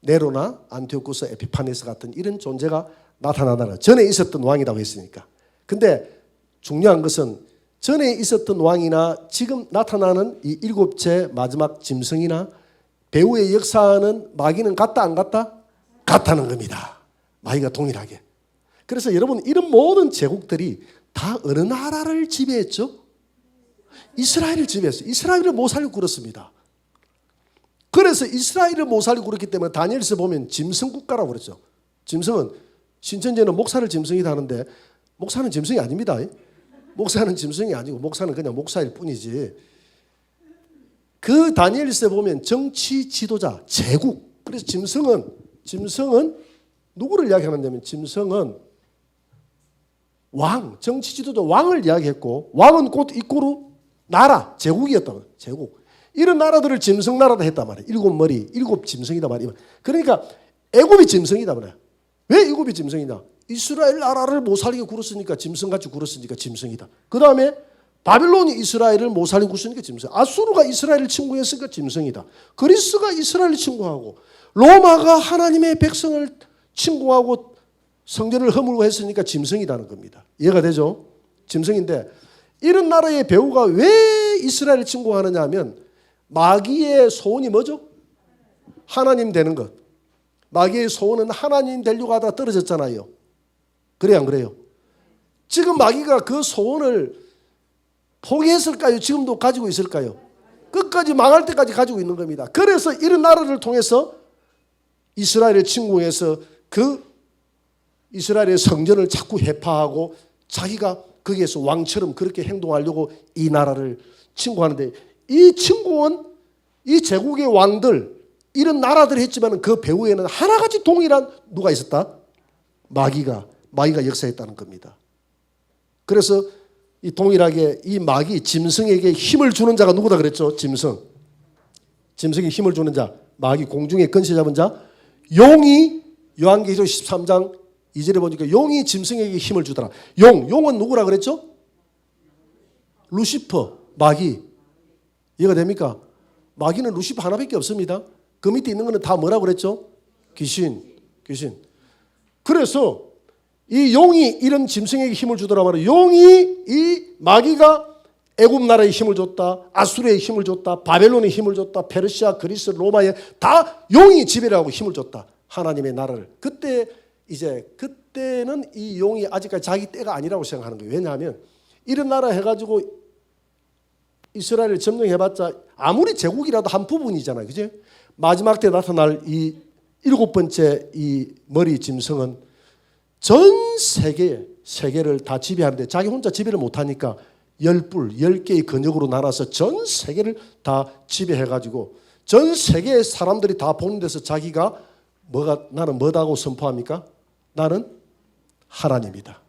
네로나 안티오쿠스 에피파네스 같은 이런 존재가 나타나다는 전에 있었던 왕이라고 했으니까. 근데 중요한 것은 전에 있었던 왕이나 지금 나타나는 이 일곱째 마지막 짐승이나 배후의 역사는 마귀는 같다 안 같다? 같다는 겁니다. 마귀가 동일하게. 그래서 여러분 이런 모든 제국들이 다 어느 나라를 지배했죠? 이스라엘을 지배했어요. 이스라엘을 못 살리고 굴었습니다. 그래서 이스라엘을 못 살리고 그렇기 때문에 다니엘서 보면 짐승 국가라고 그랬죠. 짐승은 신천지는 목사를 짐승이다 하는데 목사는 짐승이 아닙니다. 목사는 짐승이 아니고 목사는 그냥 목사일 뿐이지. 그 다니엘서에 보면 정치 지도자, 제국. 그래서 짐승은 누구를 이야기하냐면 짐승은 왕, 정치 지도자 왕을 이야기했고 왕은 곧 이꼬르 나라, 제국이었다고. 제국. 이런 나라들을 짐승 나라다 했단 말이에요. 일곱 머리, 일곱 짐승이다 말이에요. 그러니까 애굽이 짐승이다 말이에요. 왜 애굽이 짐승이냐? 이스라엘 나라를 못 살리게 굴었으니까 짐승같이 굴었으니까 짐승이다. 그 다음에 바빌론이 이스라엘을 못 살리고 굴었으니까 짐승. 아수르가 이스라엘을 침공했으니까 짐승이다. 그리스가 이스라엘을 침공하고 로마가 하나님의 백성을 침공하고 성전을 허물고 했으니까 짐승이라는 겁니다. 이해가 되죠? 짐승인데 이런 나라의 배후가 왜 이스라엘을 침공하느냐 하면 마귀의 소원이 뭐죠? 하나님 되는 것. 마귀의 소원은 하나님 되려고 하다 떨어졌잖아요. 그래요 안 그래요? 지금 마귀가 그 소원을 포기했을까요? 지금도 가지고 있을까요? 끝까지 망할 때까지 가지고 있는 겁니다. 그래서 이런 나라를 통해서 이스라엘을 침공해서 그 이스라엘의 성전을 자꾸 해파하고 자기가 거기에서 왕처럼 그렇게 행동하려고 이 나라를 침공하는데 이 침공은 이 제국의 왕들 이런 나라들이 했지만 그 배후에는 하나같이 동일한 누가 있었다? 마귀가 역사했다는 겁니다. 그래서 이 동일하게 이 마귀 짐승에게 힘을 주는 자가 누구다 그랬죠? 짐승에 힘을 주는 자, 마귀 공중에 근세 잡은 자, 용이 요한계시록 13장 2절에 보니까 용이 짐승에게 힘을 주더라. 용은 누구라 그랬죠? 루시퍼, 마귀. 이해가 됩니까? 마귀는 루시퍼 하나밖에 없습니다. 그 밑에 있는 거는 다 뭐라고 그랬죠? 귀신. 그래서 이 용이 이런 짐승에게 힘을 주더라 말이에요. 용이 이 마귀가 애굽 나라에 힘을 줬다, 아수르에 힘을 줬다, 바벨론에 힘을 줬다, 페르시아, 그리스, 로마에 다 용이 지배를 하고 힘을 줬다. 하나님의 나라를. 그때는 이 용이 아직까지 자기 때가 아니라고 생각하는 거예요. 왜냐하면 이런 나라 해가지고 이스라엘을 점령해봤자 아무리 제국이라도 한 부분이잖아요. 그죠? 마지막 때 나타날 이 7번째 이 머리 짐승은 전 세계를 다 지배하는데 자기 혼자 지배를 못하니까 10개의 근역으로 나눠서 전 세계를 다 지배해가지고 전 세계의 사람들이 다 보는 데서 자기가 나는 뭐다고 선포합니까? 나는 하나님이다.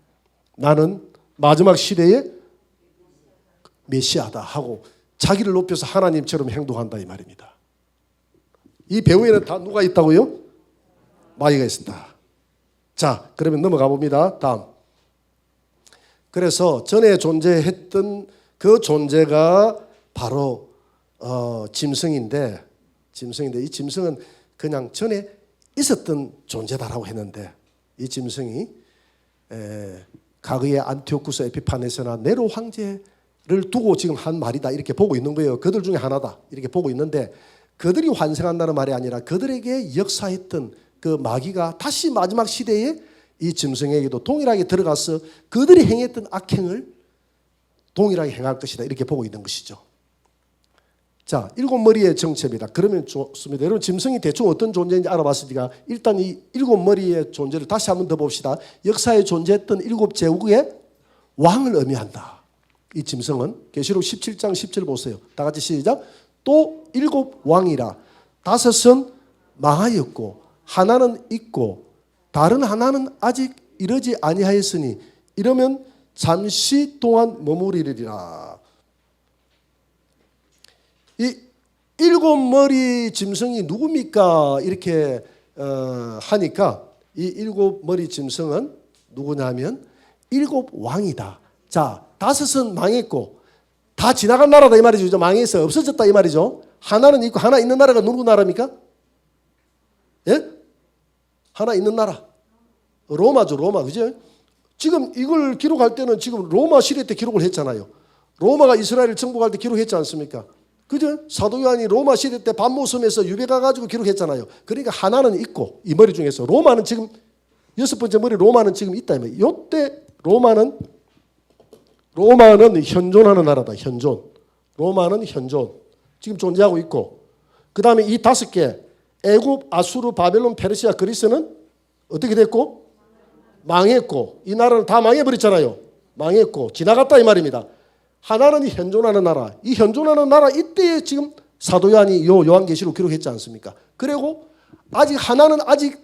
나는 마지막 시대의 메시아다 하고 자기를 높여서 하나님처럼 행동한다 이 말입니다. 이 배후에는 다 누가 있다고요? 마귀가 있습니다. 자, 그러면 넘어가 봅니다. 다음. 그래서 전에 존재했던 그 존재가 바로 짐승인데 이 짐승은 그냥 전에 있었던 존재다라고 했는데 이 짐승이 과거의 안티오쿠스 에피파네스나 네로 황제를 두고 지금 한 말이다 이렇게 보고 있는 거예요. 그들 중에 하나다 이렇게 보고 있는데 그들이 환생한다는 말이 아니라 그들에게 역사했던 그 마귀가 다시 마지막 시대에 이 짐승에게도 동일하게 들어가서 그들이 행했던 악행을 동일하게 행할 것이다 이렇게 보고 있는 것이죠. 자, 7머리의 정체입니다. 그러면 좋습니다. 여러분 짐승이 대충 어떤 존재인지 알아봤으니까 일단 이 7머리의 존재를 다시 한번 더 봅시다. 역사에 존재했던 7제국의 왕을 의미한다. 이 짐승은 계시록 17장 10절 보세요. 다 같이 시작. 또 7왕이라 5은 망하였고 하나는 있고 다른 하나는 아직 이르지 아니하였으니 이러면 잠시 동안 머무리리라. 이 7머리 짐승이 누굽니까? 이렇게 하니까 이 7머리 짐승은 누구냐면 7왕이다. 자, 5은 망했고 다 지나간 나라다 이 말이죠. 망해서 없어졌다 이 말이죠. 하나는 있고 하나 있는 나라가 누구 나라입니까? 예? 하나 있는 나라. 로마죠, 로마. 그죠? 지금 이걸 기록할 때는 지금 로마 시대 때 기록을 했잖아요. 로마가 이스라엘을 정복할 때 기록했지 않습니까? 그죠? 사도 요한이 로마 시대 때 반모섬에서 유배 가가지고 기록했잖아요. 그러니까 하나는 있고 이 머리 중에서 로마는 지금 6번째 머리 로마는 지금 있다. 이때 로마는 현존하는 나라다. 현존. 로마는 현존. 지금 존재하고 있고 그 다음에 이 5개 애굽, 아수르, 바벨론, 페르시아, 그리스는 어떻게 됐고? 망했고 이 나라는 다 망해버렸잖아요. 망했고 지나갔다 이 말입니다. 하나는 현존하는 나라. 이 현존하는 나라 이때에 지금 사도 요한이 요한계시록 기록했지 않습니까? 그리고 하나는 아직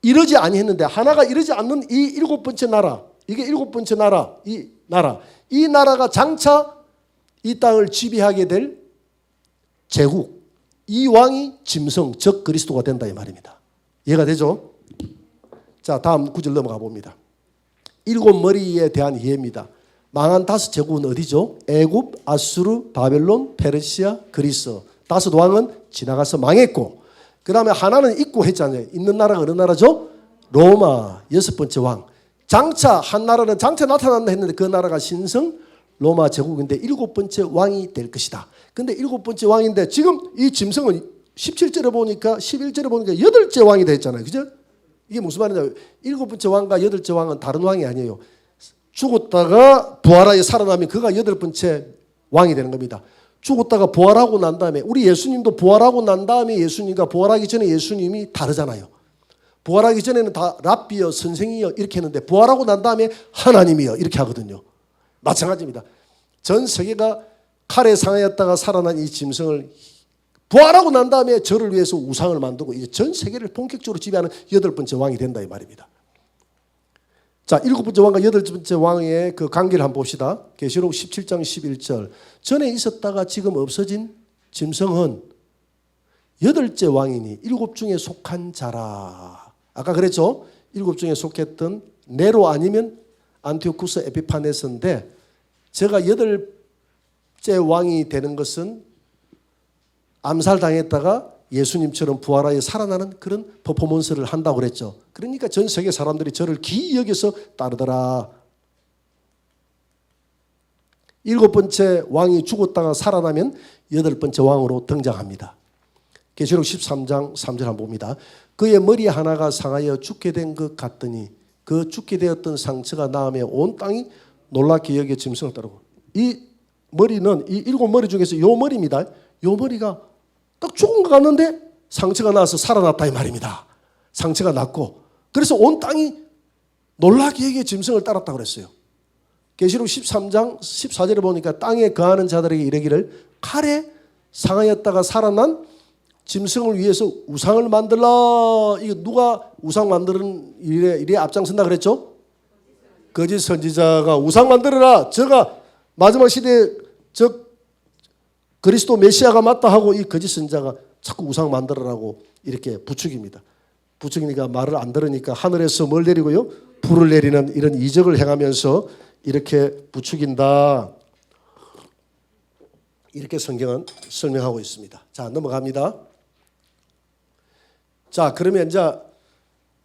이르지 아니했는데 하나가 이르지 않는 이 7번째 나라. 이게 7번째 나라. 이 나라가 장차 이 땅을 지배하게 될 제국. 이 왕이 짐승 즉 그리스도가 된다 이 말입니다. 이해가 되죠? 자, 다음 구절 넘어가 봅니다. 7머리에 대한 이해입니다. 망한 5제국은 어디죠? 애굽, 아수르, 바벨론, 페르시아, 그리스. 5왕은 지나가서 망했고 그 다음에 하나는 있고 했잖아요. 있는 나라가 어느 나라죠? 로마 6번째 왕. 장차 한 나라는 장차 나타난다 했는데 그 나라가 신성 로마 제국인데 7번째 왕이 될 것이다. 근데 7번째 왕인데 지금 이 짐승은 17절에 보니까 11절에 보니까 8째 왕이 됐잖아요. 그죠? 이게 무슨 말이냐면 7번째 왕과 8째 왕은 다른 왕이 아니에요. 죽었다가 부활하여 살아나면 그가 8번째 왕이 되는 겁니다. 죽었다가 부활하고 난 다음에 우리 예수님도 부활하고 난 다음에 예수님과 부활하기 전에 예수님이 다르잖아요. 부활하기 전에는 다 랍비여 선생이여 이렇게 했는데 부활하고 난 다음에 하나님이여 이렇게 하거든요. 마찬가지입니다. 전 세계가 칼에 상하였다가 살아난 이 짐승을 부활하고 난 다음에 저를 위해서 우상을 만들고 이제 전 세계를 본격적으로 지배하는 8번째 왕이 된다 이 말입니다. 자, 7번째 왕과 8번째 왕의 그 관계를 한번 봅시다. 계시록 17장 11절. 전에 있었다가 지금 없어진 짐승은 8째 왕이니 7 중에 속한 자라. 아까 그랬죠? 7 중에 속했던 네로 아니면 안티오쿠스 에피파네스인데 제가 왕이 되는 것은 암살당했다가 예수님처럼 부활하여 살아나는 그런 퍼포먼스를 한다고 그랬죠. 그러니까 전 세계 사람들이 저를 기이 여겨서 따르더라. 7번째 왕이 죽었다가 살아나면 8번째 왕으로 등장합니다. 계시록 13장 3절 한번 봅니다. 그의 머리 하나가 상하여 죽게 된 것 같더니 그 죽게 되었던 상처가 나음에 온 땅이 놀랍게 여겨 짐승을 따르고, 이 머리는 이 7머리 중에서 요 머리입니다. 요 머리가 딱 죽은 것 같는데 상처가 나서 살아났다 이 말입니다. 상처가 났고, 그래서 온 땅이 놀랍게 여겨 짐승을 따랐다고 그랬어요. 계시록 13장 14절에 보니까 땅에 거하는 자들에게 이르기를 칼에 상하였다가 살아난 짐승을 위해서 우상을 만들라. 이거 누가 우상 만드는 일에 앞장선다 그랬죠? 거짓 선지자가 우상 만들어라. 저가 마지막 시대에 저 그리스도 메시아가 맞다 하고 이 거짓 선지자가 자꾸 우상 만들어라고 이렇게 부추깁니다. 부추기니까 말을 안 들으니까 하늘에서 뭘 내리고요? 불을 내리는 이런 이적을 행하면서 이렇게 부추긴다. 이렇게 성경은 설명하고 있습니다. 자, 넘어갑니다. 자, 그러면 이제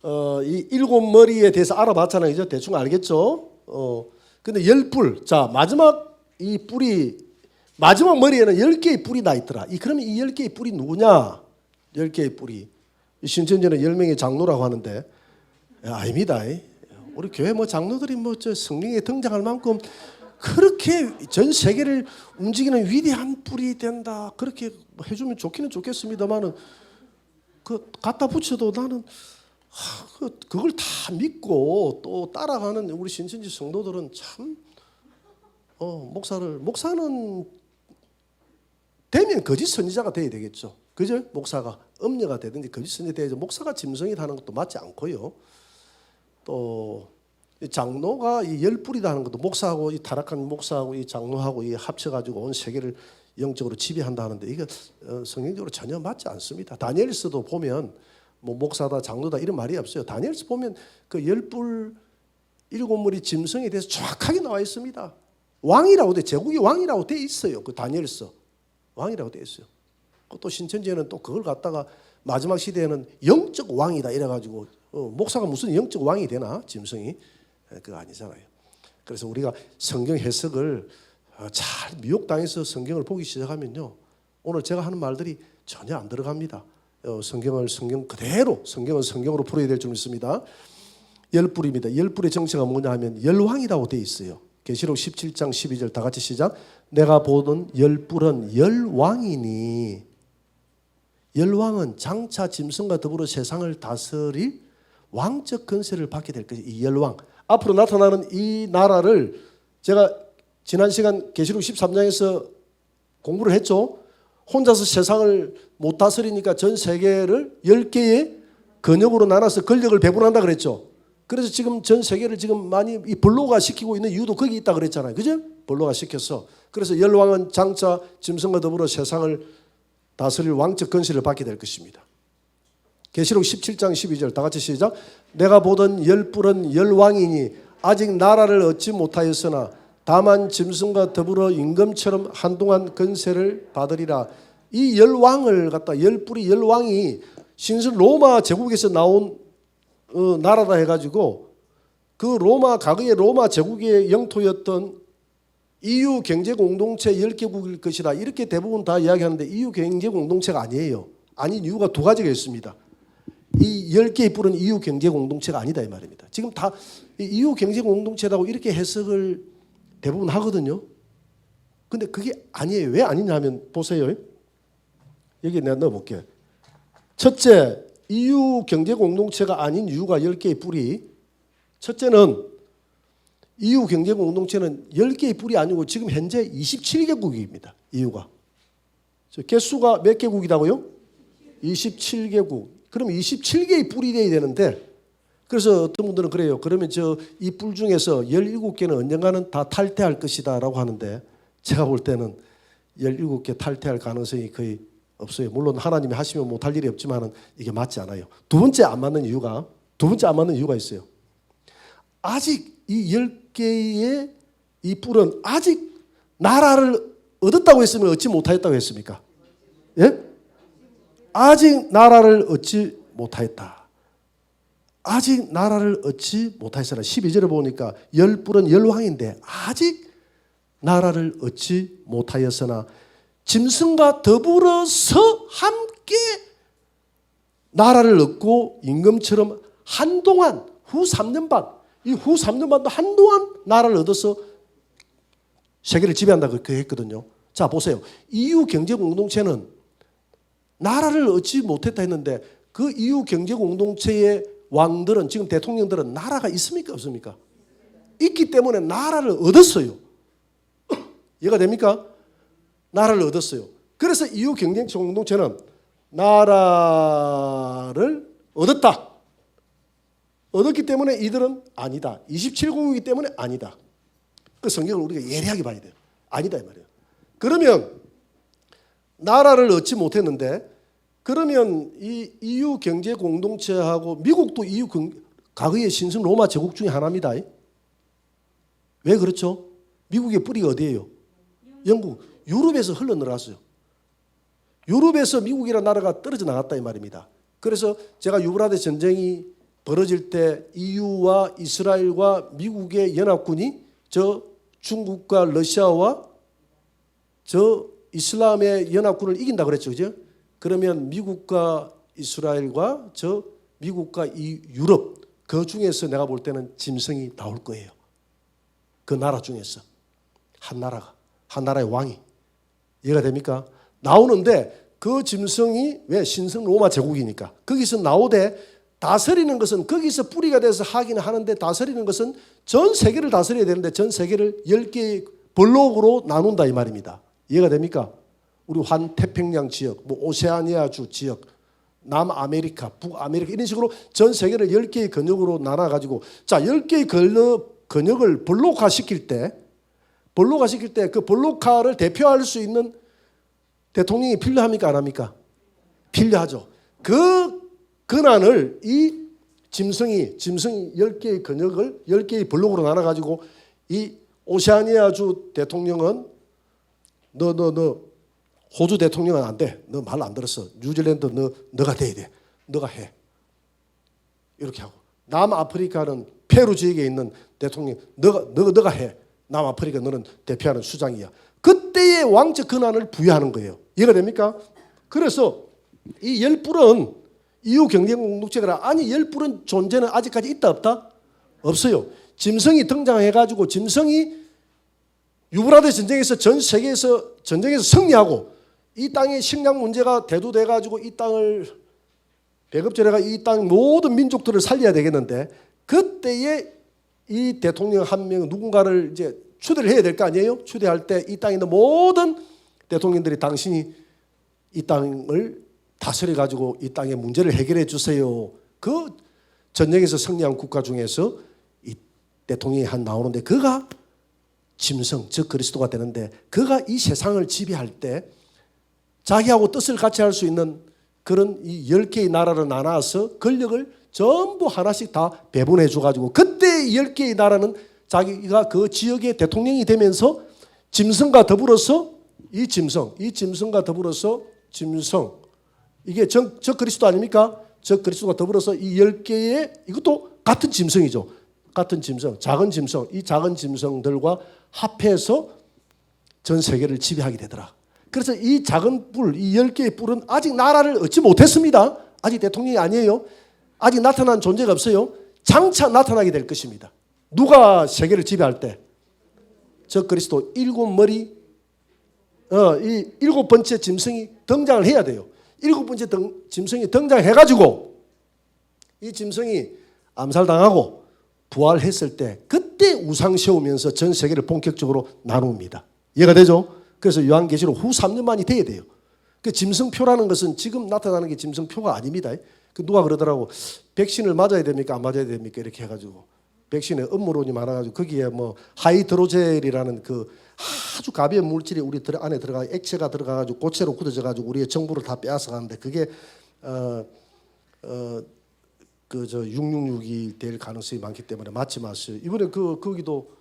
이 7머리에 대해서 알아봤잖아요. 이제 대충 알겠죠? 근데 10뿔. 자, 마지막 이 뿔이, 마지막 머리에는 10개의 뿔이 나 있더라. 그러면 이 10개의 뿔이 누구냐? 10개의 뿔이. 신천지는 10명의 장로라고 하는데, 아닙니다. 우리 교회 뭐 장로들이 뭐 저 성경에 등장할 만큼 그렇게 전 세계를 움직이는 위대한 뿔이 된다. 그렇게 해주면 좋기는 좋겠습니다만은 그 갖다 붙여도 나는 그걸 다 믿고 또 따라가는 우리 신천지 성도들은 참 목사는 되면 거짓 선지자가 돼야 되겠죠. 그죠? 목사가 음녀가 되든지 거짓 선지자 돼야죠. 목사가 짐승이다 하는 것도 맞지 않고요. 또 장로가 이 10뿔이다 하는 것도 목사하고 이 타락한 목사하고 이 장로하고 이 합쳐가지고 온 세계를 영적으로 지배한다 하는데 이거 성경적으로 전혀 맞지 않습니다. 다니엘서도 보면 뭐 목사다 장로다 이런 말이 없어요. 다니엘서 보면 그 10뿔 7머리 짐승에 대해서 정확하게 나와 있습니다. 왕이라고 돼, 제국의 왕이라고 돼 있어요. 그 다니엘서 왕이라고 돼 있어요. 또 신천지에는 또 그걸 갖다가 마지막 시대에는 영적 왕이다 이래가지고 목사가 무슨 영적 왕이 되나 짐승이 그거 아니잖아요. 그래서 우리가 성경 해석을 잘 미혹당해서 성경을 보기 시작하면요, 오늘 제가 하는 말들이 전혀 안 들어갑니다. 성경을 성경 그대로, 성경은 성경으로 풀어야 될 줄 믿습니다. 10뿔입니다. 10뿔의 정체가 뭐냐 하면 열왕이라고 되어 있어요. 계시록 17장 12절 다 같이 시작. 내가 보던 10뿔은 열왕이니, 열왕은 장차 짐승과 더불어 세상을 다스릴 왕적 권세를 받게 될 것이 이 열왕. 앞으로 나타나는 이 나라를 제가 지난 시간 계시록 13장에서 공부를 했죠. 혼자서 세상을 못 다스리니까 전 세계를 10개의 권역으로 나눠서 권력을 배분한다 그랬죠. 그래서 지금 전 세계를 지금 많이 이 블로가 시키고 있는 이유도 거기 있다 그랬잖아요. 그죠? 블로가 시켜서. 그래서 열왕은 장차 짐승과 더불어 세상을 다스릴 왕적 권세를 받게 될 것입니다. 계시록 17장 12절 다 같이 시작. 내가 보던 10뿔은 열왕이니 아직 나라를 얻지 못하였으나 다만 짐승과 더불어 임금처럼 한동안 권세를 받으리라. 이 열왕을 갖다 10뿔이 열왕이 신선 로마 제국에서 나온 나라다 해가지고 그 로마 과거의 로마 제국의 영토였던 EU 경제 공동체 10개국일 것이다. 이렇게 대부분 다 이야기하는데 EU 경제 공동체가 아니에요. 아닌 이유가 두 가지가 있습니다. 이 10개의 뿔은 EU 경제 공동체가 아니다 이 말입니다. 지금 다 EU 경제 공동체라고 이렇게 해석을 대부분 하거든요. 근데 그게 아니에요. 왜 아니냐면 보세요. 여기 내가 넣어볼게요. 첫째, EU 경제 공동체가 아닌 이유가 10개의 뿔이, 첫째는 EU 경제 공동체는 10개의 뿔이 아니고 지금 현재 27개국입니다. EU가. 개수가 몇 개국이라고요? 27개국. 그럼 27개의 뿔이 돼야 되는데, 그래서 어떤 분들은 그래요. 그러면 이 뿔 중에서 17개는 언젠가는 다 탈퇴할 것이다 라고 하는데, 제가 볼 때는 17개 탈퇴할 가능성이 거의 없어요. 물론 하나님이 하시면 못할 일이 없지만 이게 맞지 않아요. 두 번째 안 맞는 이유가 있어요. 아직 이 10개의 이 뿔은 아직 나라를 얻었다고 했으면 얻지 못하였다고 했습니까? 예? 아직 나라를 얻지 못하였다. 아직 나라를 얻지 못하였으나 12절에 보니까 열불은 열왕인데 아직 나라를 얻지 못하였으나 짐승과 더불어서 함께 나라를 얻고 임금처럼 한동안 후 3년 반, 이 후 3년 반도 한동안 나라를 얻어서 세계를 지배한다고 그렇게 했거든요. 자, 보세요. EU 경제 공동체는 나라를 얻지 못했다 했는데 그 EU 경제 공동체의 왕들은, 지금 대통령들은 나라가 있습니까 없습니까? 있기 때문에 나라를 얻었어요. 이해가 됩니까? 나라를 얻었어요. 그래서 EU 경제 공동체는 나라를 얻었다. 얻었기 때문에 이들은 아니다. 27국이기 때문에 아니다. 그 성경을 우리가 예리하게 봐야 돼요. 아니다 이 말이에요. 그러면 나라를 얻지 못했는데 그러면 이 EU 경제 공동체하고 미국도 EU 과거의 신성 로마 제국 중에 하나입니다. 왜 그렇죠? 미국의 뿌리가 어디예요? 영국. 유럽에서 흘러내려왔어요. 유럽에서 미국이라는 나라가 떨어져 나갔다 이 말입니다. 그래서 제가 유브라데 전쟁이 벌어질 때 EU와 이스라엘과 미국의 연합군이 저 중국과 러시아와 저 이슬람의 연합군을 이긴다 그랬죠. 그죠? 그러면 미국과 이스라엘과 저 미국과 이 유럽 그 중에서 내가 볼 때는 짐승이 나올 거예요. 그 나라 중에서 한 나라의 왕이 이해가 됩니까? 나오는데 그 짐승이 왜 신성 로마 제국이니까 거기서 나오되 다스리는 것은 거기서 뿌리가 돼서 하긴 하는데 다스리는 것은 전 세계를 다스려야 되는데 전 세계를 10개의 블록으로 나눈다 이 말입니다. 이해가 됩니까? 우리 환태평양 지역, 뭐 오세아니아주 지역, 남아메리카, 북아메리카 이런 식으로 전 세계를 10개의 근역으로 나눠가지고 자 10개의 근역을 블록화시킬 때 그 블록화를 대표할 수 있는 대통령이 필요합니까 안 합니까? 필요하죠. 그 권한을 이 짐승이 10개의 근역을 10개의 블록으로 나눠가지고 이 오세아니아주 대통령은 너 호주 대통령은 안 돼. 너 말 안 들었어. 뉴질랜드 너가 돼야 돼. 너가 해. 이렇게 하고 남아프리카는 페루 지역에 있는 대통령 너가 해. 남아프리카 너는 대표하는 수장이야. 그때의 왕적 권한을 부여하는 거예요. 이해가 됩니까? 그래서 이 열불은 EU 경쟁 공동체가 아니 열불은 존재는 아직까지 있다 없다? 없어요. 짐승이 등장해가지고 짐승이 유브라데 전쟁에서 전 세계에서 전쟁에서 승리하고 이 땅의 식량 문제가 대두돼가지고 이 땅을 배급절해가 이 땅 모든 민족들을 살려야 되겠는데 그때에 이 대통령 한 명 누군가를 이제 추대를 해야 될 거 아니에요? 추대할 때 이 땅에 있는 모든 대통령들이 당신이 이 땅을 다스려 가지고 이 땅의 문제를 해결해 주세요. 그 전쟁에서 승리한 국가 중에서 이 대통령이 한 나오는데 그가 짐승 즉 그리스도가 되는데 그가 이 세상을 지배할 때 자기하고 뜻을 같이 할 수 있는 그런 이 10개의 나라를 나눠서 권력을 전부 하나씩 다 배분해 줘가지고 그때 10개의 나라는 자기가 그 지역의 대통령이 되면서 짐승과 더불어서 이 짐승과 더불어서 짐승 이게 저 그리스도 아닙니까? 저 그리스도가 더불어서 이 10개의 이것도 같은 짐승이죠. 같은 짐승, 작은 짐승, 이 작은 짐승들과 합해서 전 세계를 지배하게 되더라. 그래서 이 작은 뿔, 이 10개의 뿔은 아직 나라를 얻지 못했습니다. 아직 대통령이 아니에요. 아직 나타난 존재가 없어요. 장차 나타나게 될 것입니다. 누가 세계를 지배할 때? 저 그리스도 일곱 머리, 이 일곱 번째 짐승이 등장을 해야 돼요. 일곱 번째 짐승이 등장해가지고 이 짐승이 암살당하고 부활했을 때 그때 우상 세우면서 전 세계를 본격적으로 나눕니다. 이해가 되죠? 그래서 요한계시록 후 3년 만이 돼야 돼요. 그 짐승표라는 것은 지금 나타나는 게 짐승표가 아닙니다. 그 누가 그러더라고 백신을 맞아야 됩니까 안 맞아야 됩니까 이렇게 해가지고 백신에 음모론이 많아가지고 거기에 뭐 하이드로젤이라는 그 아주 가벼운 물질이 우리 안에 들어가 액체가 들어가가지고 고체로 굳어져가지고 우리의 정보를 다 빼앗아 가는데 그게 그저 666이 될 가능성이 많기 때문에 맞지 마세요. 이번에 거기도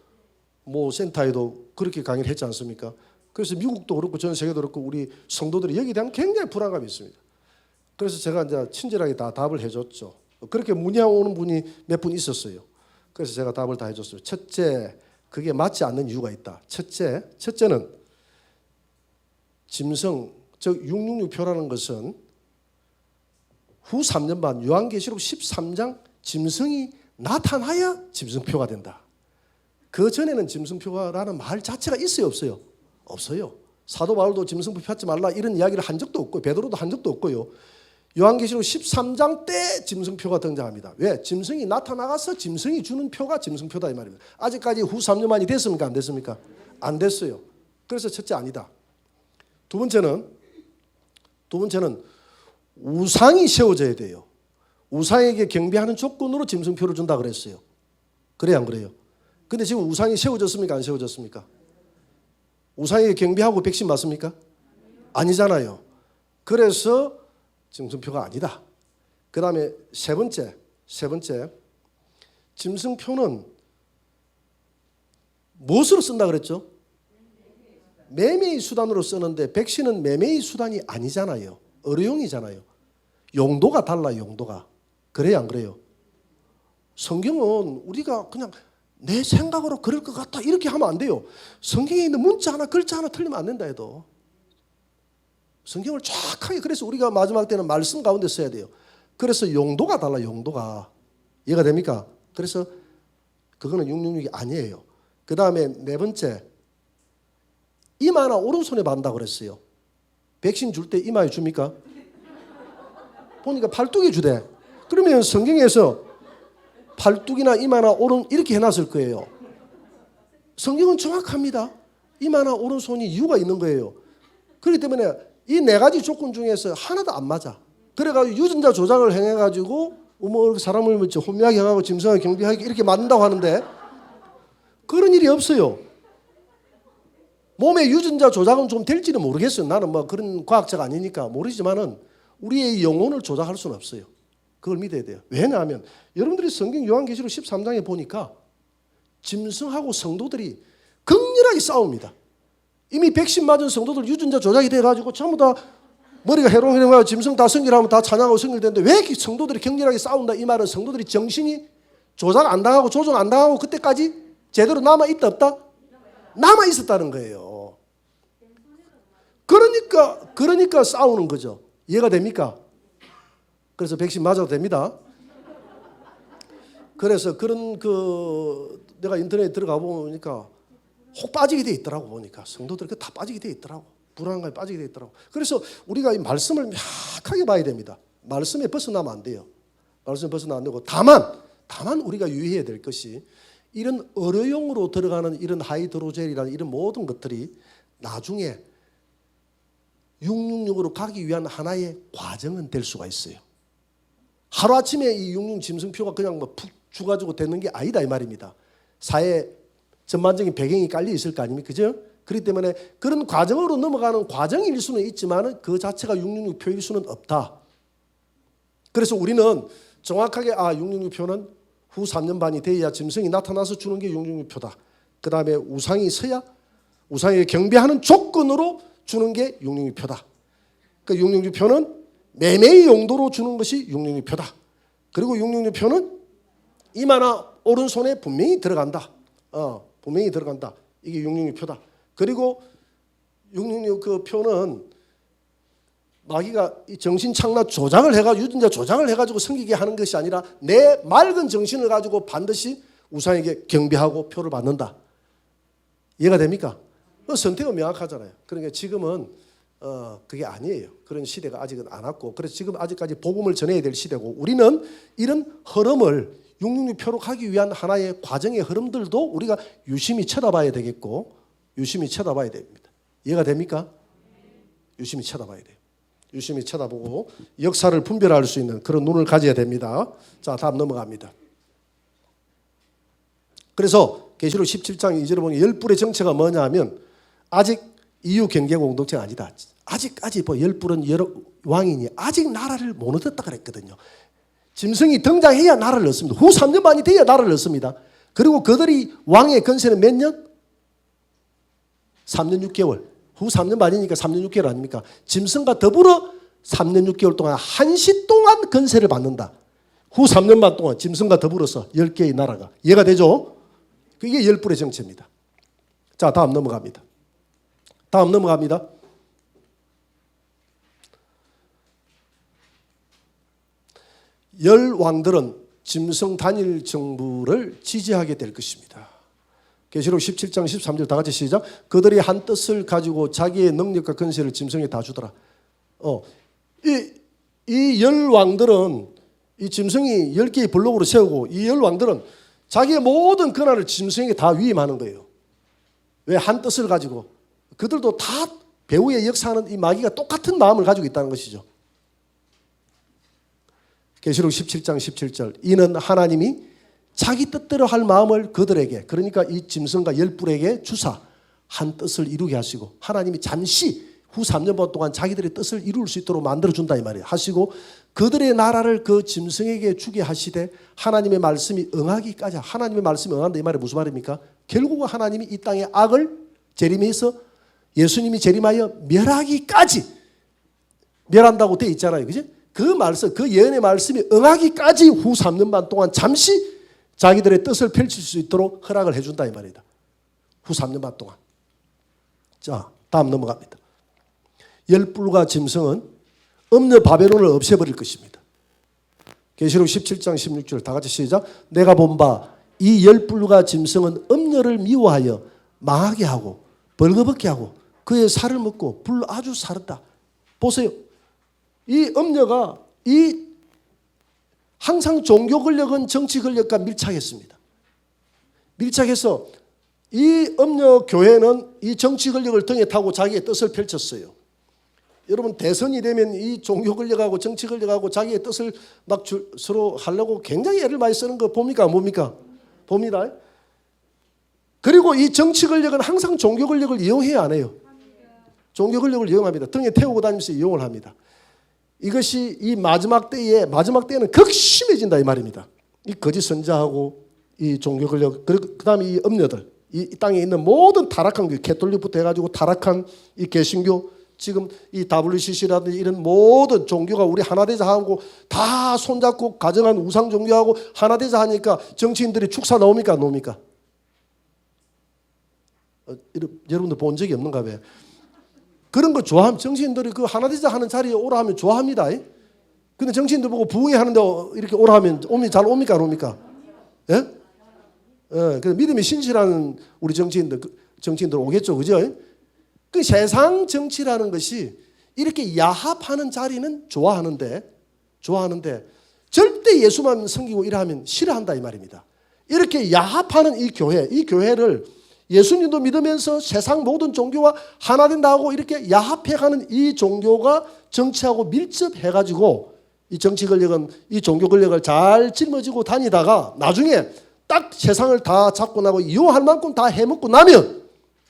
뭐 센터에도 그렇게 강의를 했지 않습니까? 그래서 미국도 그렇고 전 세계도 그렇고 우리 성도들이 여기에 대한 굉장히 불안감이 있습니다. 그래서 제가 이제 친절하게 다 답을 해줬죠. 그렇게 문의하는 분이 몇 분 있었어요. 그래서 제가 답을 다 해줬어요. 첫째, 그게 맞지 않는 이유가 있다. 첫째는 짐승, 즉 666표라는 것은 후 3년 반 요한계시록 13장 짐승이 나타나야 짐승표가 된다. 그 전에는 짐승표라는 말 자체가 있어요, 없어요? 없어요. 사도 바울도 짐승표 펴지 말라 이런 이야기를 한 적도 없고 베드로도 한 적도 없고요. 요한계시록 13장 때 짐승표가 등장합니다. 왜? 짐승이 나타나가서 짐승이 주는 표가 짐승표다 이 말입니다. 아직까지 후 3년 만이 됐습니까? 안 됐습니까? 안 됐어요. 그래서 첫째 아니다. 두 번째는 우상이 세워져야 돼요. 우상에게 경배하는 조건으로 짐승표를 준다 그랬어요. 그래요, 안 그래요? 근데 지금 우상이 세워졌습니까? 안 세워졌습니까? 우상에게 경배하고 백신 맞습니까? 아니잖아요. 그래서 짐승표가 아니다. 그 다음에 세 번째, 짐승표는 무엇으로 쓴다 그랬죠? 매매의 수단으로 쓰는데 백신은 매매의 수단이 아니잖아요. 의료용이잖아요. 용도가 달라요, 용도가. 그래요, 안 그래요? 성경은 우리가 그냥 내 생각으로 그럴 것 같다 이렇게 하면 안 돼요. 성경에 있는 문자 하나, 글자 하나 틀리면 안 된다 해도. 성경을 정확하게, 그래서 우리가 마지막 때는 말씀 가운데 써야 돼요. 그래서 용도가 달라, 용도가. 이해가 됩니까? 그래서 그거는 666이 아니에요. 그 다음에 네 번째, 이마나 오른손에 받는다고 그랬어요. 백신 줄 때 이마에 줍니까? 보니까 팔뚝에 주대. 그러면 성경에서 팔뚝이나 이마나 오른 이렇게 해놨을 거예요. 성경은 정확합니다. 이마나 오른손이 이유가 있는 거예요. 그렇기 때문에 이 네 가지 조건 중에서 하나도 안 맞아. 그래가지고 유전자 조작을 행해가지고 사람을 혼미하게 하고 짐승을 경비하게 이렇게 만든다고 하는데 그런 일이 없어요. 몸의 유전자 조작은 좀 될지는 모르겠어요. 나는 뭐 그런 과학자가 아니니까 모르지만은 우리의 영혼을 조작할 수는 없어요. 그걸 믿어야 돼요. 왜냐하면 여러분들이 성경 요한계시록 13장에 보니까 짐승하고 성도들이 극렬하게 싸웁니다. 이미 백신 맞은 성도들 유전자 조작이 돼가지고 전부 다 머리가 해롱해롱하고 짐승 다 성결하면 다 찬양하고 성결되는데 왜 이렇게 성도들이 격렬하게 싸운다? 이 말은 성도들이 정신이 조작 안 당하고 조종 안 당하고 그때까지 제대로 남아있다 없다? 남아있었다는 거예요. 그러니까 싸우는 거죠. 이해가 됩니까? 그래서 백신 맞아도 됩니다. 그래서 그런 내가 인터넷에 들어가 보니까 혹 빠지게 돼 있더라고. 보니까 성도들이 다 빠지게 돼 있더라고. 불안감에 빠지게 돼 있더라고. 그래서 우리가 이 말씀을 명확하게 봐야 됩니다. 말씀에 벗어나면 안 돼요. 말씀에 벗어나면 안 되고 다만 우리가 유의해야 될 것이 이런 의료용으로 들어가는 이런 하이드로젤이라는 이런 모든 것들이 나중에 666으로 가기 위한 하나의 과정은 될 수가 있어요. 하루아침에 이 66 짐승표가 그냥 뭐 푹 주가지고 되는 게 아니다 이 말입니다. 사회 전반적인 배경이 깔려 있을 거 아닙니까? 그죠? 그렇기 때문에 그런 과정으로 넘어가는 과정일 수는 있지만 그 자체가 666 표일 수는 없다. 그래서 우리는 정확하게 666 표는 후 3년 반이 돼야 짐승이 나타나서 주는 게 666 표다. 그 다음에 우상이 서야 우상에게 경배하는 조건으로 주는 게 666 표다. 그 666 표는 매매의 용도로 주는 것이 666 표다. 그리고 666 표는 이마나 오른손에 분명히 들어간다. 분명히 들어간다. 이게 666 표다. 그리고 666 그 표는 마귀가 정신 착락 조작을 해가지고 유전자 조작을 해가지고 섬기게 하는 것이 아니라 내 맑은 정신을 가지고 반드시 우상에게 경배하고 표를 받는다. 이해가 됩니까? 선택은 명확하잖아요. 그러니까 지금은 그게 아니에요. 그런 시대가 아직은 안 왔고, 그래서 지금 아직까지 복음을 전해야 될 시대고, 우리는 이런 흐름을 666표로 가기 위한 하나의 과정의 흐름들도 우리가 유심히 쳐다봐야 되겠고, 유심히 쳐다봐야 됩니다. 이해가 됩니까? 유심히 쳐다봐야 돼요. 유심히 쳐다보고 역사를 분별할 수 있는 그런 눈을 가져야 됩니다. 자, 다음 넘어갑니다. 그래서 계시록 17장 2절에 보니 열불의 정체가 뭐냐 하면 아직 이유 경계 공동체가 아니다. 아직까지 열불은 여러 왕이니 아직 나라를 못 얻었다 그랬거든요. 짐승이 등장해야 나라를 얻습니다. 후 3년 반이 돼야 나라를 얻습니다. 그리고 그들이 왕의 건세는 몇 년? 3년 6개월. 후 3년 반이니까 3년 6개월 아닙니까? 짐승과 더불어 3년 6개월 동안 한시 동안 건세를 받는다. 후 3년 반 동안 짐승과 더불어서 10개의 나라가 이해가 되죠? 이게 열불의 정체입니다. 자, 다음 넘어갑니다. 열 왕들은 짐승 단일 정부를 지지하게 될 것입니다. 계시록 17장 13절 다 같이 시작. 그들이 한 뜻을 가지고 자기의 능력과 권세를 짐승에 다 주더라. 이 열 왕들은 이 짐승이 10개의 블록으로 세우고 이 열 왕들은 자기의 모든 권한을 짐승에게 다 위임하는 거예요. 왜? 한 뜻을 가지고. 그들도 다 배후에 역사하는 이 마귀가 똑같은 마음을 가지고 있다는 것이죠. 계시록 17장 17절. 이는 하나님이 자기 뜻대로 할 마음을 그들에게, 그러니까 이 짐승과 열불에게 주사 한 뜻을 이루게 하시고, 하나님이 잠시 후 3년 반 동안 자기들의 뜻을 이룰 수 있도록 만들어준다 이 말이에요. 하시고 그들의 나라를 그 짐승에게 주게 하시되 하나님의 말씀이 응하기까지. 하나님의 말씀이 응한다 이 말이 무슨 말입니까? 결국은 하나님이 이 땅의 악을 재림해서 예수님이 재림하여 멸하기까지 멸한다고 되어 있잖아요. 그지? 그 말씀, 그 예언의 말씀이 응하기까지 후 3년 반 동안 잠시 자기들의 뜻을 펼칠 수 있도록 허락을 해준다 이 말이다. 후 3년 반 동안. 자, 다음 넘어갑니다. 열불과 짐승은 음녀 바벨론을 없애버릴 것입니다. 계시록 17장 16절 다 같이 시작. 내가 본 바 이 열불과 짐승은 음녀를 미워하여 망하게 하고 벌거벗게 하고 그의 살을 먹고 불로 아주 사르다. 보세요. 이 음녀가 이 항상 종교 권력은 정치 권력과 밀착했습니다. 밀착해서 이 음녀 교회는 이 정치 권력을 등에 타고 자기의 뜻을 펼쳤어요. 여러분 대선이 되면 이 종교 권력하고 정치 권력하고 자기의 뜻을 막 서로 하려고 굉장히 애를 많이 쓰는 거 봅니까? 안 봅니까? 봅니다. 그리고 이 정치 권력은 항상 종교 권력을 이용해야 안 해요. 종교 권력을 이용합니다. 등에 태우고 다니면서 이용을 합니다. 이것이 이 마지막 때에는 극심해진다 이 말입니다. 이 거짓 선자하고 이 종교 권력, 그 다음에 이 음녀들, 이 땅에 있는 모든 타락한 교, 개톨릭부터 해가지고 타락한 이 개신교, 지금 이 WCC라든지 이런 모든 종교가 우리 하나되자 하고 다 손잡고 가정한 우상 종교하고 하나되자 하니까 정치인들이 축사 나옵니까? 안 나옵니까? 여러분들 본 적이 없는가 봐요. 그런 거 좋아하면 정치인들이 그 하나되자 하는 자리에 오라 하면 좋아합니다. 근데 정치인들 보고 부흥회 하는데 이렇게 오라 하면 잘 옵니까? 안 옵니까? 예? 그 믿음이 신실한 우리 정치인들 오겠죠. 그죠? 그 세상 정치라는 것이 이렇게 야합하는 자리는 좋아하는데 절대 예수만 섬기고 이러면 싫어한다 이 말입니다. 이렇게 야합하는 이 교회를 예수님도 믿으면서 세상 모든 종교와 하나 된다 하고 이렇게 야합해가는 이 종교가 정치하고 밀접해가지고 이 정치 권력은 이 종교 권력을 잘 짊어지고 다니다가 나중에 딱 세상을 다 잡고 나고 이용할 만큼 다 해먹고 나면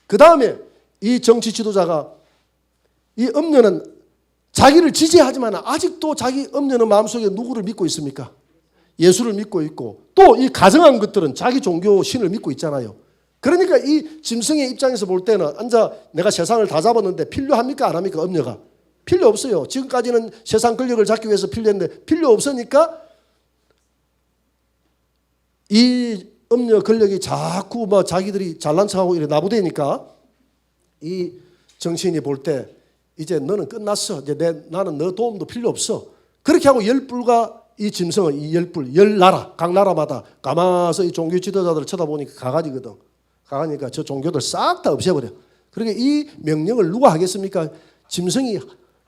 그 다음에 이 정치 지도자가 이 음녀는 자기를 지지하지만 아직도 자기 음녀는 마음속에 누구를 믿고 있습니까? 예수를 믿고 있고 또 이 가정한 것들은 자기 종교 신을 믿고 있잖아요. 그러니까 이 짐승의 입장에서 볼 때는 앉아 내가 세상을 다 잡았는데 필요합니까? 안 합니까? 음녀가. 필요 없어요. 지금까지는 세상 권력을 잡기 위해서 필요했는데 필요 없으니까 이 음녀 권력이 자꾸 뭐 자기들이 잘난 척하고 이래 나부대니까 이 정치인이 볼 때 이제 너는 끝났어. 이제 나는 너 도움도 필요 없어. 그렇게 하고 열불과 이 짐승은 이 열불, 열 나라, 각 나라마다 가만서 이 종교 지도자들을 쳐다보니까 가가지거든. 가가니까 저 종교들 싹 다 없애버려. 그러니까 이 명령을 누가 하겠습니까? 짐승이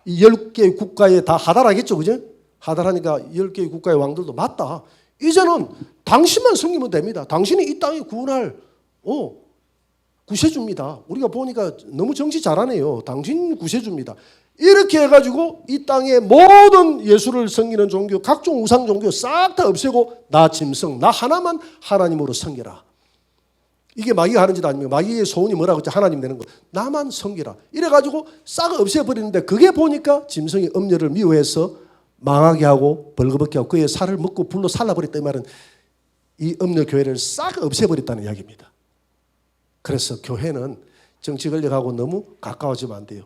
이 10개의 국가에 다 하달하겠죠. 그죠? 하달하니까 10개의 국가의 왕들도 맞다. 이제는 당신만 섬기면 됩니다. 당신이 이 땅에 구원할 구세주입니다. 우리가 보니까 너무 정치 잘하네요. 당신 구세주입니다. 이렇게 해가지고 이 땅의 모든 예수를 섬기는 종교, 각종 우상 종교 싹 다 없애고 나 짐승, 나 하나만 하나님으로 섬겨라. 이게 마귀가 하는 짓 아닙니까? 마귀의 소원이 뭐라고 했죠? 하나님 되는 거. 나만 섬기라. 이래가지고 싹 없애버리는데 그게 보니까 짐승이 음녀를 미워해서 망하게 하고 벌거벗게 하고 그의 살을 먹고 불로 살라버렸다. 이 말은 이 음녀 교회를 싹 없애버렸다는 이야기입니다. 그래서 교회는 정치 권력하고 너무 가까워지면 안 돼요.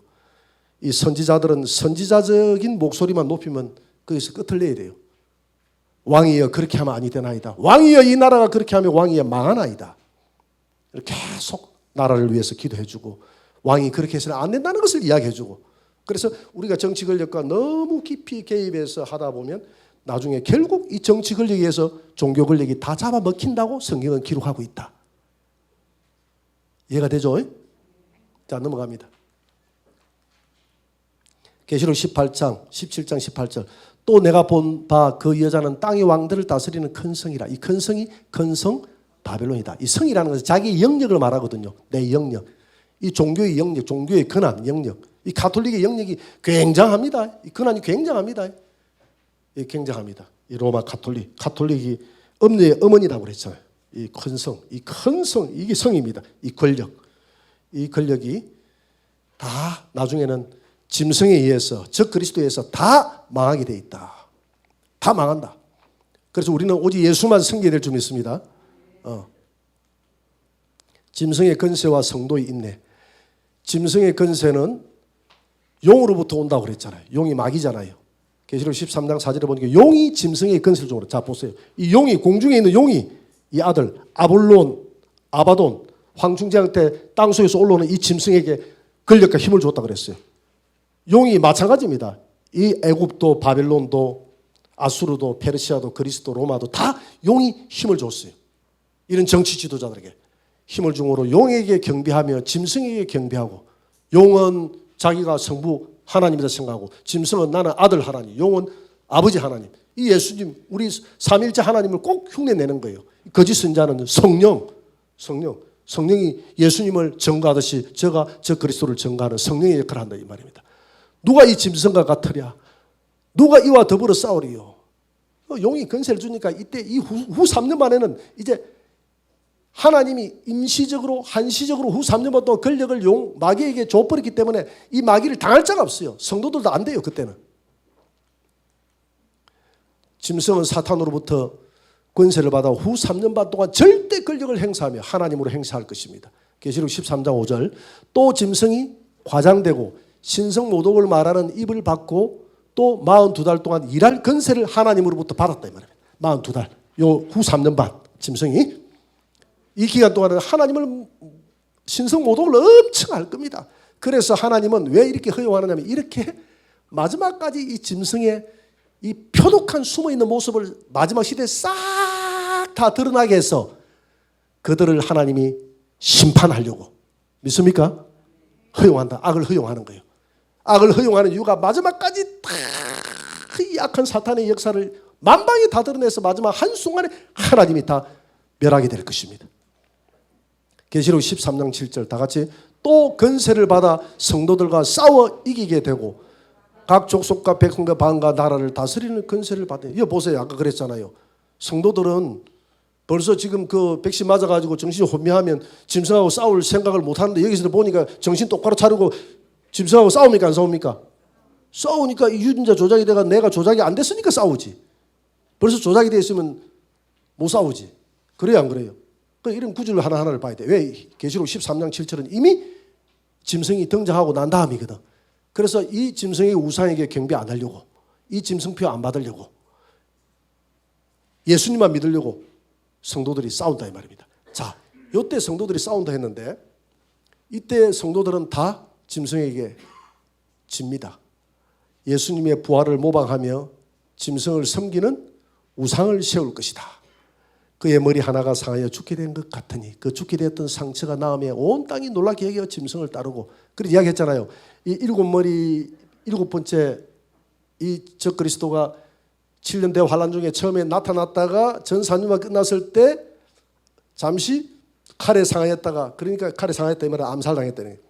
이 선지자들은 선지자적인 목소리만 높이면 거기서 끝을 내야 돼요. 왕이여 그렇게 하면 아니 되나이다. 왕이여 이 나라가 그렇게 하면 왕이여 망하나이다. 계속 나라를 위해서 기도해주고 왕이 그렇게 해서는 안 된다는 것을 이야기해주고, 그래서 우리가 정치 권력과 너무 깊이 개입해서 하다 보면 나중에 결국 이 정치 권력에 의해서 종교 권력이 다 잡아먹힌다고 성경은 기록하고 있다. 이해가 되죠? 자, 넘어갑니다. 계시록 18장 17장 18절 또 내가 본 바 그 여자는 땅의 왕들을 다스리는 큰 성이라. 이 큰 성이 큰 성 바벨론이다. 이 성이라는 것은 자기의 영역을 말하거든요. 내 영역. 이 종교의 영역, 종교의 권한, 영역. 이 가톨릭의 영역이 굉장합니다. 이 권한이 굉장합니다. 이 굉장합니다. 이 로마 가톨릭이 엄니의 어머니라고 그랬잖아요. 이 큰 성, 이 큰 성, 이게 성입니다. 이 권력이 다 나중에는 짐승에 의해서, 즉 그리스도에 의해서 다 망하게 돼 있다. 다 망한다. 그래서 우리는 오직 예수만 섬기게 될 줄 믿습니다. 짐승의 권세와 성도의 인내. 짐승의 권세는 용으로부터 온다고 그랬잖아요. 용이 마귀잖아요. 계시록 13장 4절에 보니까 용이 짐승의 권세를 줍니다. 자 보세요. 이 용이, 공중에 있는 용이 이 아들 아볼론, 아바돈, 황충제왕 때 땅속에서 올라오는 이 짐승에게 권력과 힘을 줬다 그랬어요. 용이 마찬가지입니다. 이 애굽도 바벨론도 아수르도 페르시아도 그리스도 로마도 다 용이 힘을 줬어요. 이런 정치 지도자들에게 힘을 중으로 용에게 경배하며 짐승에게 경배하고, 용은 자기가 성부 하나님이라 생각하고 짐승은 나는 아들 하나님, 용은 아버지 하나님. 이 예수님, 우리 삼일째 하나님을 꼭 흉내내는 거예요. 거짓 선자는 성령이 예수님을 증거하듯이 저 그리스도를 증거하는 성령의 역할을 한다 이 말입니다. 누가 이 짐승과 같으랴? 누가 이와 더불어 싸우리요? 용이 권세를 주니까 이때 이 후 3년 만에는 이제 하나님이 임시적으로 한시적으로 후 3년 동안 권력을 마귀에게 줘버렸기 때문에 이 마귀를 당할 자가 없어요. 성도들도 안 돼요. 그때는. 짐승은 사탄으로부터 권세를 받아 후 3년 반 동안 절대 권력을 행사하며 하나님으로 행사할 것입니다. 계시록 13장 5절 또 짐승이 과장되고 신성모독을 말하는 입을 받고 또 42달 동안 일할 권세를 하나님으로부터 받았다 이 말입니다. 42달 요 후 3년 반 짐승이 이 기간 동안은 하나님을 신성모독을 엄청 할 겁니다. 그래서 하나님은 왜 이렇게 허용하느냐면 이렇게 마지막까지 이 짐승의 이 표독한 숨어있는 모습을 마지막 시대에 싹 다 드러나게 해서 그들을 하나님이 심판하려고. 믿습니까? 허용한다. 악을 허용하는 거예요. 악을 허용하는 이유가 마지막까지 다 그 약한 사탄의 역사를 만방에 다 드러내서 마지막 한순간에 하나님이 다 멸하게 될 것입니다. 계시록 13장 7절 다 같이 또 권세를 받아 성도들과 싸워 이기게 되고 각 족속과 백성과 방과 나라를 다스리는 권세를 받아요. 이거 보세요. 아까 그랬잖아요. 성도들은 벌써 지금 그 백신 맞아가지고 정신이 혼미하면 짐승하고 싸울 생각을 못하는데 여기서 보니까 정신 똑바로 차리고 짐승하고 싸웁니까 안 싸웁니까? 싸우니까 유전자 조작이 돼가 내가 조작이 안 됐으니까 싸우지. 벌써 조작이 돼 있으면 못 싸우지. 그래요 안 그래요? 이런 구절을 하나하나를 봐야 돼. 왜? 계시록 13장 7절은 이미 짐승이 등장하고 난 다음이거든. 그래서 이 짐승의 우상에게 경배 안 하려고, 이 짐승표 안 받으려고, 예수님만 믿으려고 성도들이 싸운다 이 말입니다. 자, 이때 성도들이 싸운다 했는데 이때 성도들은 다 짐승에게 집니다. 예수님의 부활을 모방하며 짐승을 섬기는 우상을 세울 것이다. 그의 머리 하나가 상하여 죽게 된 것 같으니 그 죽게 되었던 상처가 나음에 온 땅이 놀라게 여겨 짐승을 따르고. 그래서 이야기했잖아요. 이 일곱 번째 이 적그리스도가 7년 대환란 중에 처음에 나타났다가 전산유가 끝났을 때 잠시 칼에 상하였다가, 그러니까 칼에 상하였다 이 말은 암살당했다는 거예요.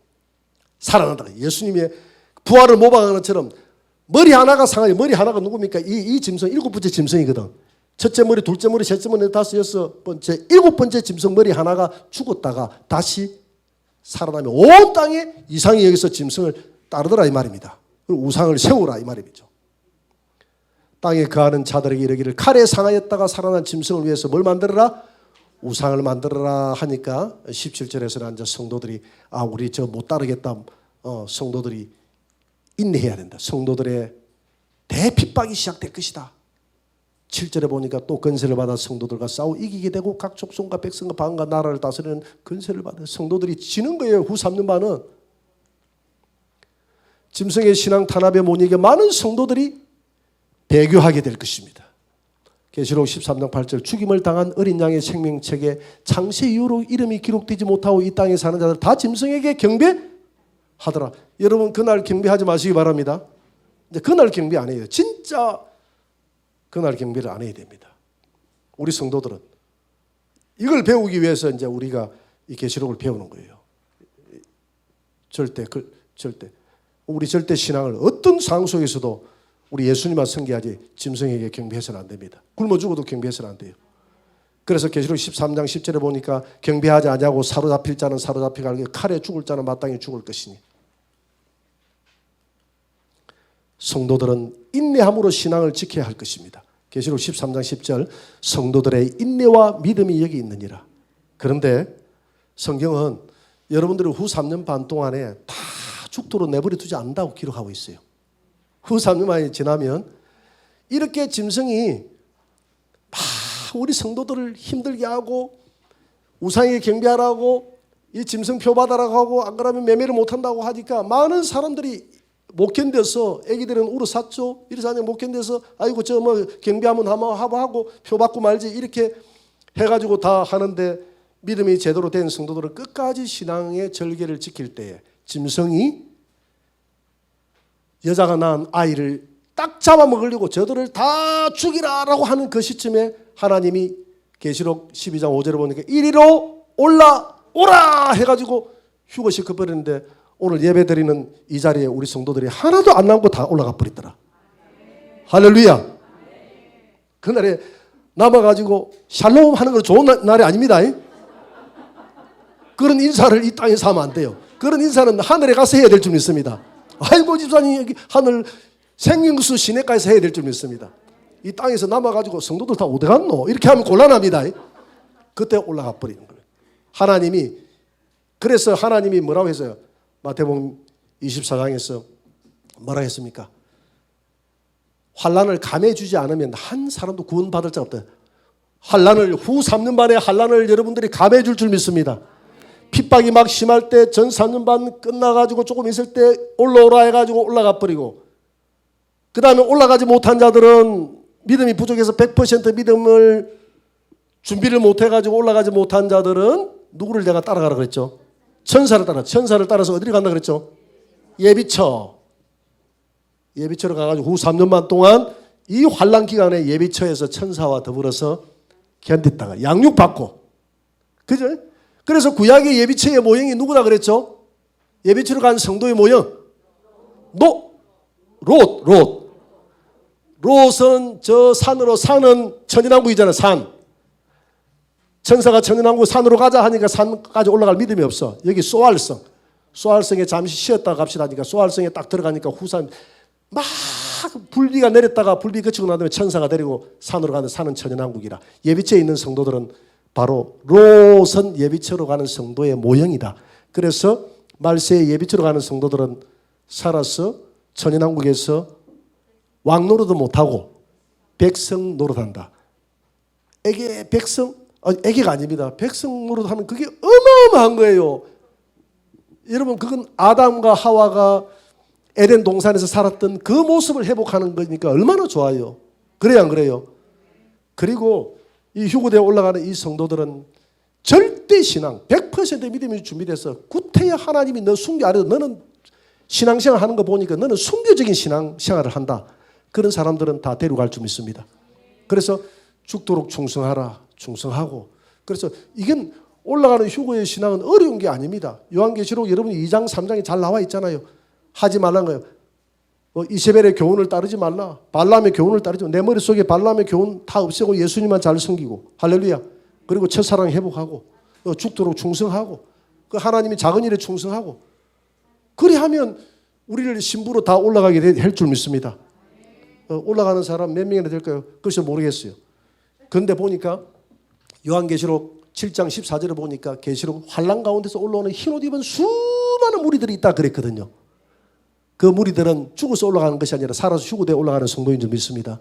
살아난다. 예수님의 부활을 모방하는 것처럼 머리 하나가 상하여, 머리 하나가 누굽니까? 이 짐승 7번째 짐승이거든. 첫째 머리, 둘째 머리, 셋째 머리, 다섯, 여섯 번째, 7번째 짐승 머리 하나가 죽었다가 다시 살아나면 온 땅에 이상이 여기서 짐승을 따르더라 이 말입니다. 우상을 세우라 이 말이죠. 땅에 거하는 자들에게 이르기를 칼에 상하였다가 살아난 짐승을 위해서 뭘 만들어라? 우상을 만들어라 하니까 17절에서는 이제 성도들이 우리 저 못 따르겠다. 성도들이 인내해야 된다. 성도들의 대핍박이 시작될 것이다. 7절에 보니까 또 건세를 받아 성도들과 싸워 이기게 되고 각 족속과 백성과 방과 나라를 다스리는 건세를 받아 성도들이 지는 거예요. 후 3년 반은. 짐승의 신앙 탄압에 못 이겨 많은 성도들이 배교하게 될 것입니다. 계시록 13장 8절 죽임을 당한 어린 양의 생명책에 창세 이후로 이름이 기록되지 못하고 이 땅에 사는 자들 다 짐승에게 경배하더라. 여러분 그날 경배하지 마시기 바랍니다. 이제 그날 경배 안 해요. 진짜 그날 경배를 안 해야 됩니다. 우리 성도들은 이걸 배우기 위해서 이제 우리가 이 계시록을 배우는 거예요. 절대 우리 절대 신앙을 어떤 상황 속에서도 우리 예수님만 섬기하지 짐승에게 경배해서는 안 됩니다. 굶어 죽어도 경배해서는 안 돼요. 그래서 계시록 13장 10절에 보니까 경배하지 아니하고 사로잡힐 자는 사로잡히게 하고 칼에 죽을 자는 마땅히 죽을 것이니 성도들은 인내함으로 신앙을 지켜야 할 것입니다. 계시록 13장 10절 성도들의 인내와 믿음이 여기 있느니라. 그런데 성경은 여러분들이 후 3년 반 동안에 다 죽도록 내버려 두지 않는다고 기록하고 있어요. 후 3년 만이 지나면 이렇게 짐승이 막 우리 성도들을 힘들게 하고 우상에게 경배하라고 이 짐승 표 받아라고 하고 안 그러면 매매를 못한다고 하니까 많은 사람들이 못 견뎌서 애기들은 울어샀죠. 이래서 아니 못 견뎌서 아이고 저 뭐 경배하면 하고 표 받고 말지 이렇게 해가지고 다 하는데 믿음이 제대로 된 성도들은 끝까지 신앙의 절개를 지킬 때에 짐승이 여자가 낳은 아이를 딱 잡아먹으려고 저들을 다 죽이라라고 하는 그 시점에 하나님이 계시록 12장 5절에 보니까 이리로 올라오라 해가지고 휴거시켜 버리는데 오늘 예배드리는 이 자리에 우리 성도들이 하나도 안 남고 다 올라가 버리더라. 할렐루야. 그날에 남아가지고 샬롬 하는 건 좋은 날이 아닙니다. 그런 인사를 이 땅에서 하면 안 돼요. 그런 인사는 하늘에 가서 해야 될 줄 믿습니다. 아이고 집사님 여기 하늘 생명수 시내가에서 해야 될 줄 믿습니다. 이 땅에서 남아가지고 성도들 다 어디 갔노? 이렇게 하면 곤란합니다. 그때 올라가 버리는 거예요. 하나님이 그래서 하나님이 뭐라고 했어요? 마태복음 24장에서 뭐라 했습니까? 환난을 감해주지 않으면 한 사람도 구원받을 자가 없다. 환난을 후 3년 반의 환난을 여러분들이 감해줄 줄 믿습니다. 핍박이 막 심할 때 전 3년 반 끝나가지고 조금 있을 때 올라오라 해가지고 올라가 버리고 그 다음에 올라가지 못한 자들은 믿음이 부족해서 100% 믿음을 준비를 못해가지고 올라가지 못한 자들은 누구를 내가 따라가라 그랬죠? 천사를 따라서 어디로 간다 그랬죠? 예비처로 가가지고 후 3년 반 동안 이 환난 기간에 예비처에서 천사와 더불어서 견뎠다가 양육받고 그죠? 그래서 구약의 예비처의 모형이 누구다 그랬죠? 예비처로 간 성도의 모형 롯은 저 산은 천연왕국이잖아요. 산 천사가 천연왕국 산으로 가자 하니까 산까지 올라갈 믿음이 없어. 여기 소알성에 잠시 쉬었다 갑시다 하니까 소알성에 딱 들어가니까 후산 막 불비가 내렸다가 불비 그치고 난 다음에 천사가 데리고 산으로 가는 산은 천연왕국이라. 예비처에 있는 성도들은 바로 롯은 예비처로 가는 성도의 모형이다. 그래서 말세에 예비처로 가는 성도들은 살아서 천연왕국에서 왕 노릇도 못하고 백성 노릇한다. 애기가 아닙니다. 백성 노릇하는 그게 어마어마한 거예요. 여러분 그건 아담과 하와가 에덴 동산에서 살았던 그 모습을 회복하는 거니까 얼마나 좋아요. 그래요 안 그래요? 그리고 이 휴거대에 올라가는 이 성도들은 절대 신앙 100% 믿음이 준비돼서 구태여 하나님이 너 순교 안 해도 너는 신앙생활 하는 거 보니까 너는 순교적인 신앙생활을 한다. 그런 사람들은 다 데려갈 줄 믿습니다. 그래서 죽도록 충성하고 그래서 이건 올라가는 휴거의 신앙은 어려운 게 아닙니다. 요한계시록 여러분 2장 3장에 잘 나와 있잖아요. 하지 말라는 거예요. 이세벨의 교훈을 따르지 말라. 발람의 교훈을 따르지 말라. 내 머릿속에 발람의 교훈 다 없애고 예수님만 잘 섬기고 할렐루야. 그리고 첫사랑 회복하고 죽도록 충성하고 그 하나님이 작은 일에 충성하고 그리하면 우리를 신부로 다 올라가게 할 줄 믿습니다. 올라가는 사람 몇 명이나 될까요? 글쎄 모르겠어요. 그런데 보니까 요한계시록 7장 14절에 보니까 계시록 환란 가운데서 올라오는 흰옷 입은 수많은 무리들이 있다 그랬거든요. 그 무리들은 죽어서 올라가는 것이 아니라 살아서 휴거되어 올라가는 성도인 줄 믿습니다.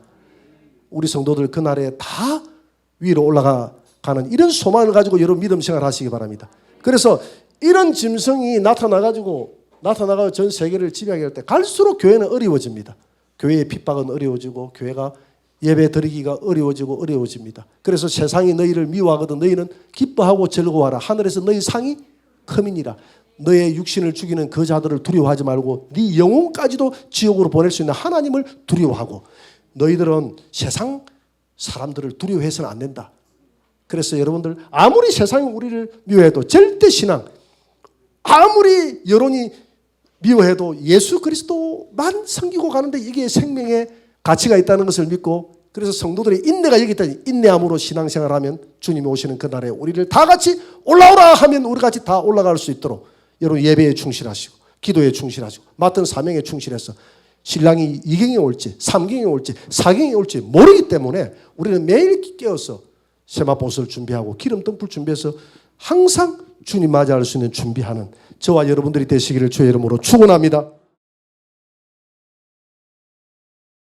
우리 성도들 그날에 다 위로 올라가는 이런 소망을 가지고 여러분 믿음 생활 하시기 바랍니다. 그래서 이런 짐승이 나타나가지고 전 세계를 지배하게 할 때 갈수록 교회는 어려워집니다. 교회의 핍박은 어려워지고 교회가 예배 드리기가 어려워집니다. 그래서 세상이 너희를 미워하거든 너희는 기뻐하고 즐거워하라. 하늘에서 너희 상이 큼이니라. 너의 육신을 죽이는 그 자들을 두려워하지 말고 네 영혼까지도 지옥으로 보낼 수 있는 하나님을 두려워하고 너희들은 세상 사람들을 두려워해서는 안 된다. 그래서 여러분들 아무리 세상이 우리를 미워해도 절대 신앙, 아무리 여론이 미워해도 예수 그리스도만 섬기고 가는데 이게 생명의 가치가 있다는 것을 믿고 그래서 성도들의 인내가 여기 있다니 인내함으로 신앙생활하면 주님이 오시는 그날에 우리를 다 같이 올라오라 하면 우리 같이 다 올라갈 수 있도록 여러분 예배에 충실하시고 기도에 충실하시고 맡은 사명에 충실해서 신랑이 2경에 올지 3경에 올지 4경에 올지 모르기 때문에 우리는 매일 깨어서 세마포스를 준비하고 기름 등불 준비해서 항상 주님 맞이할 수 있는 준비하는 저와 여러분들이 되시기를 주의 이름으로 축원합니다.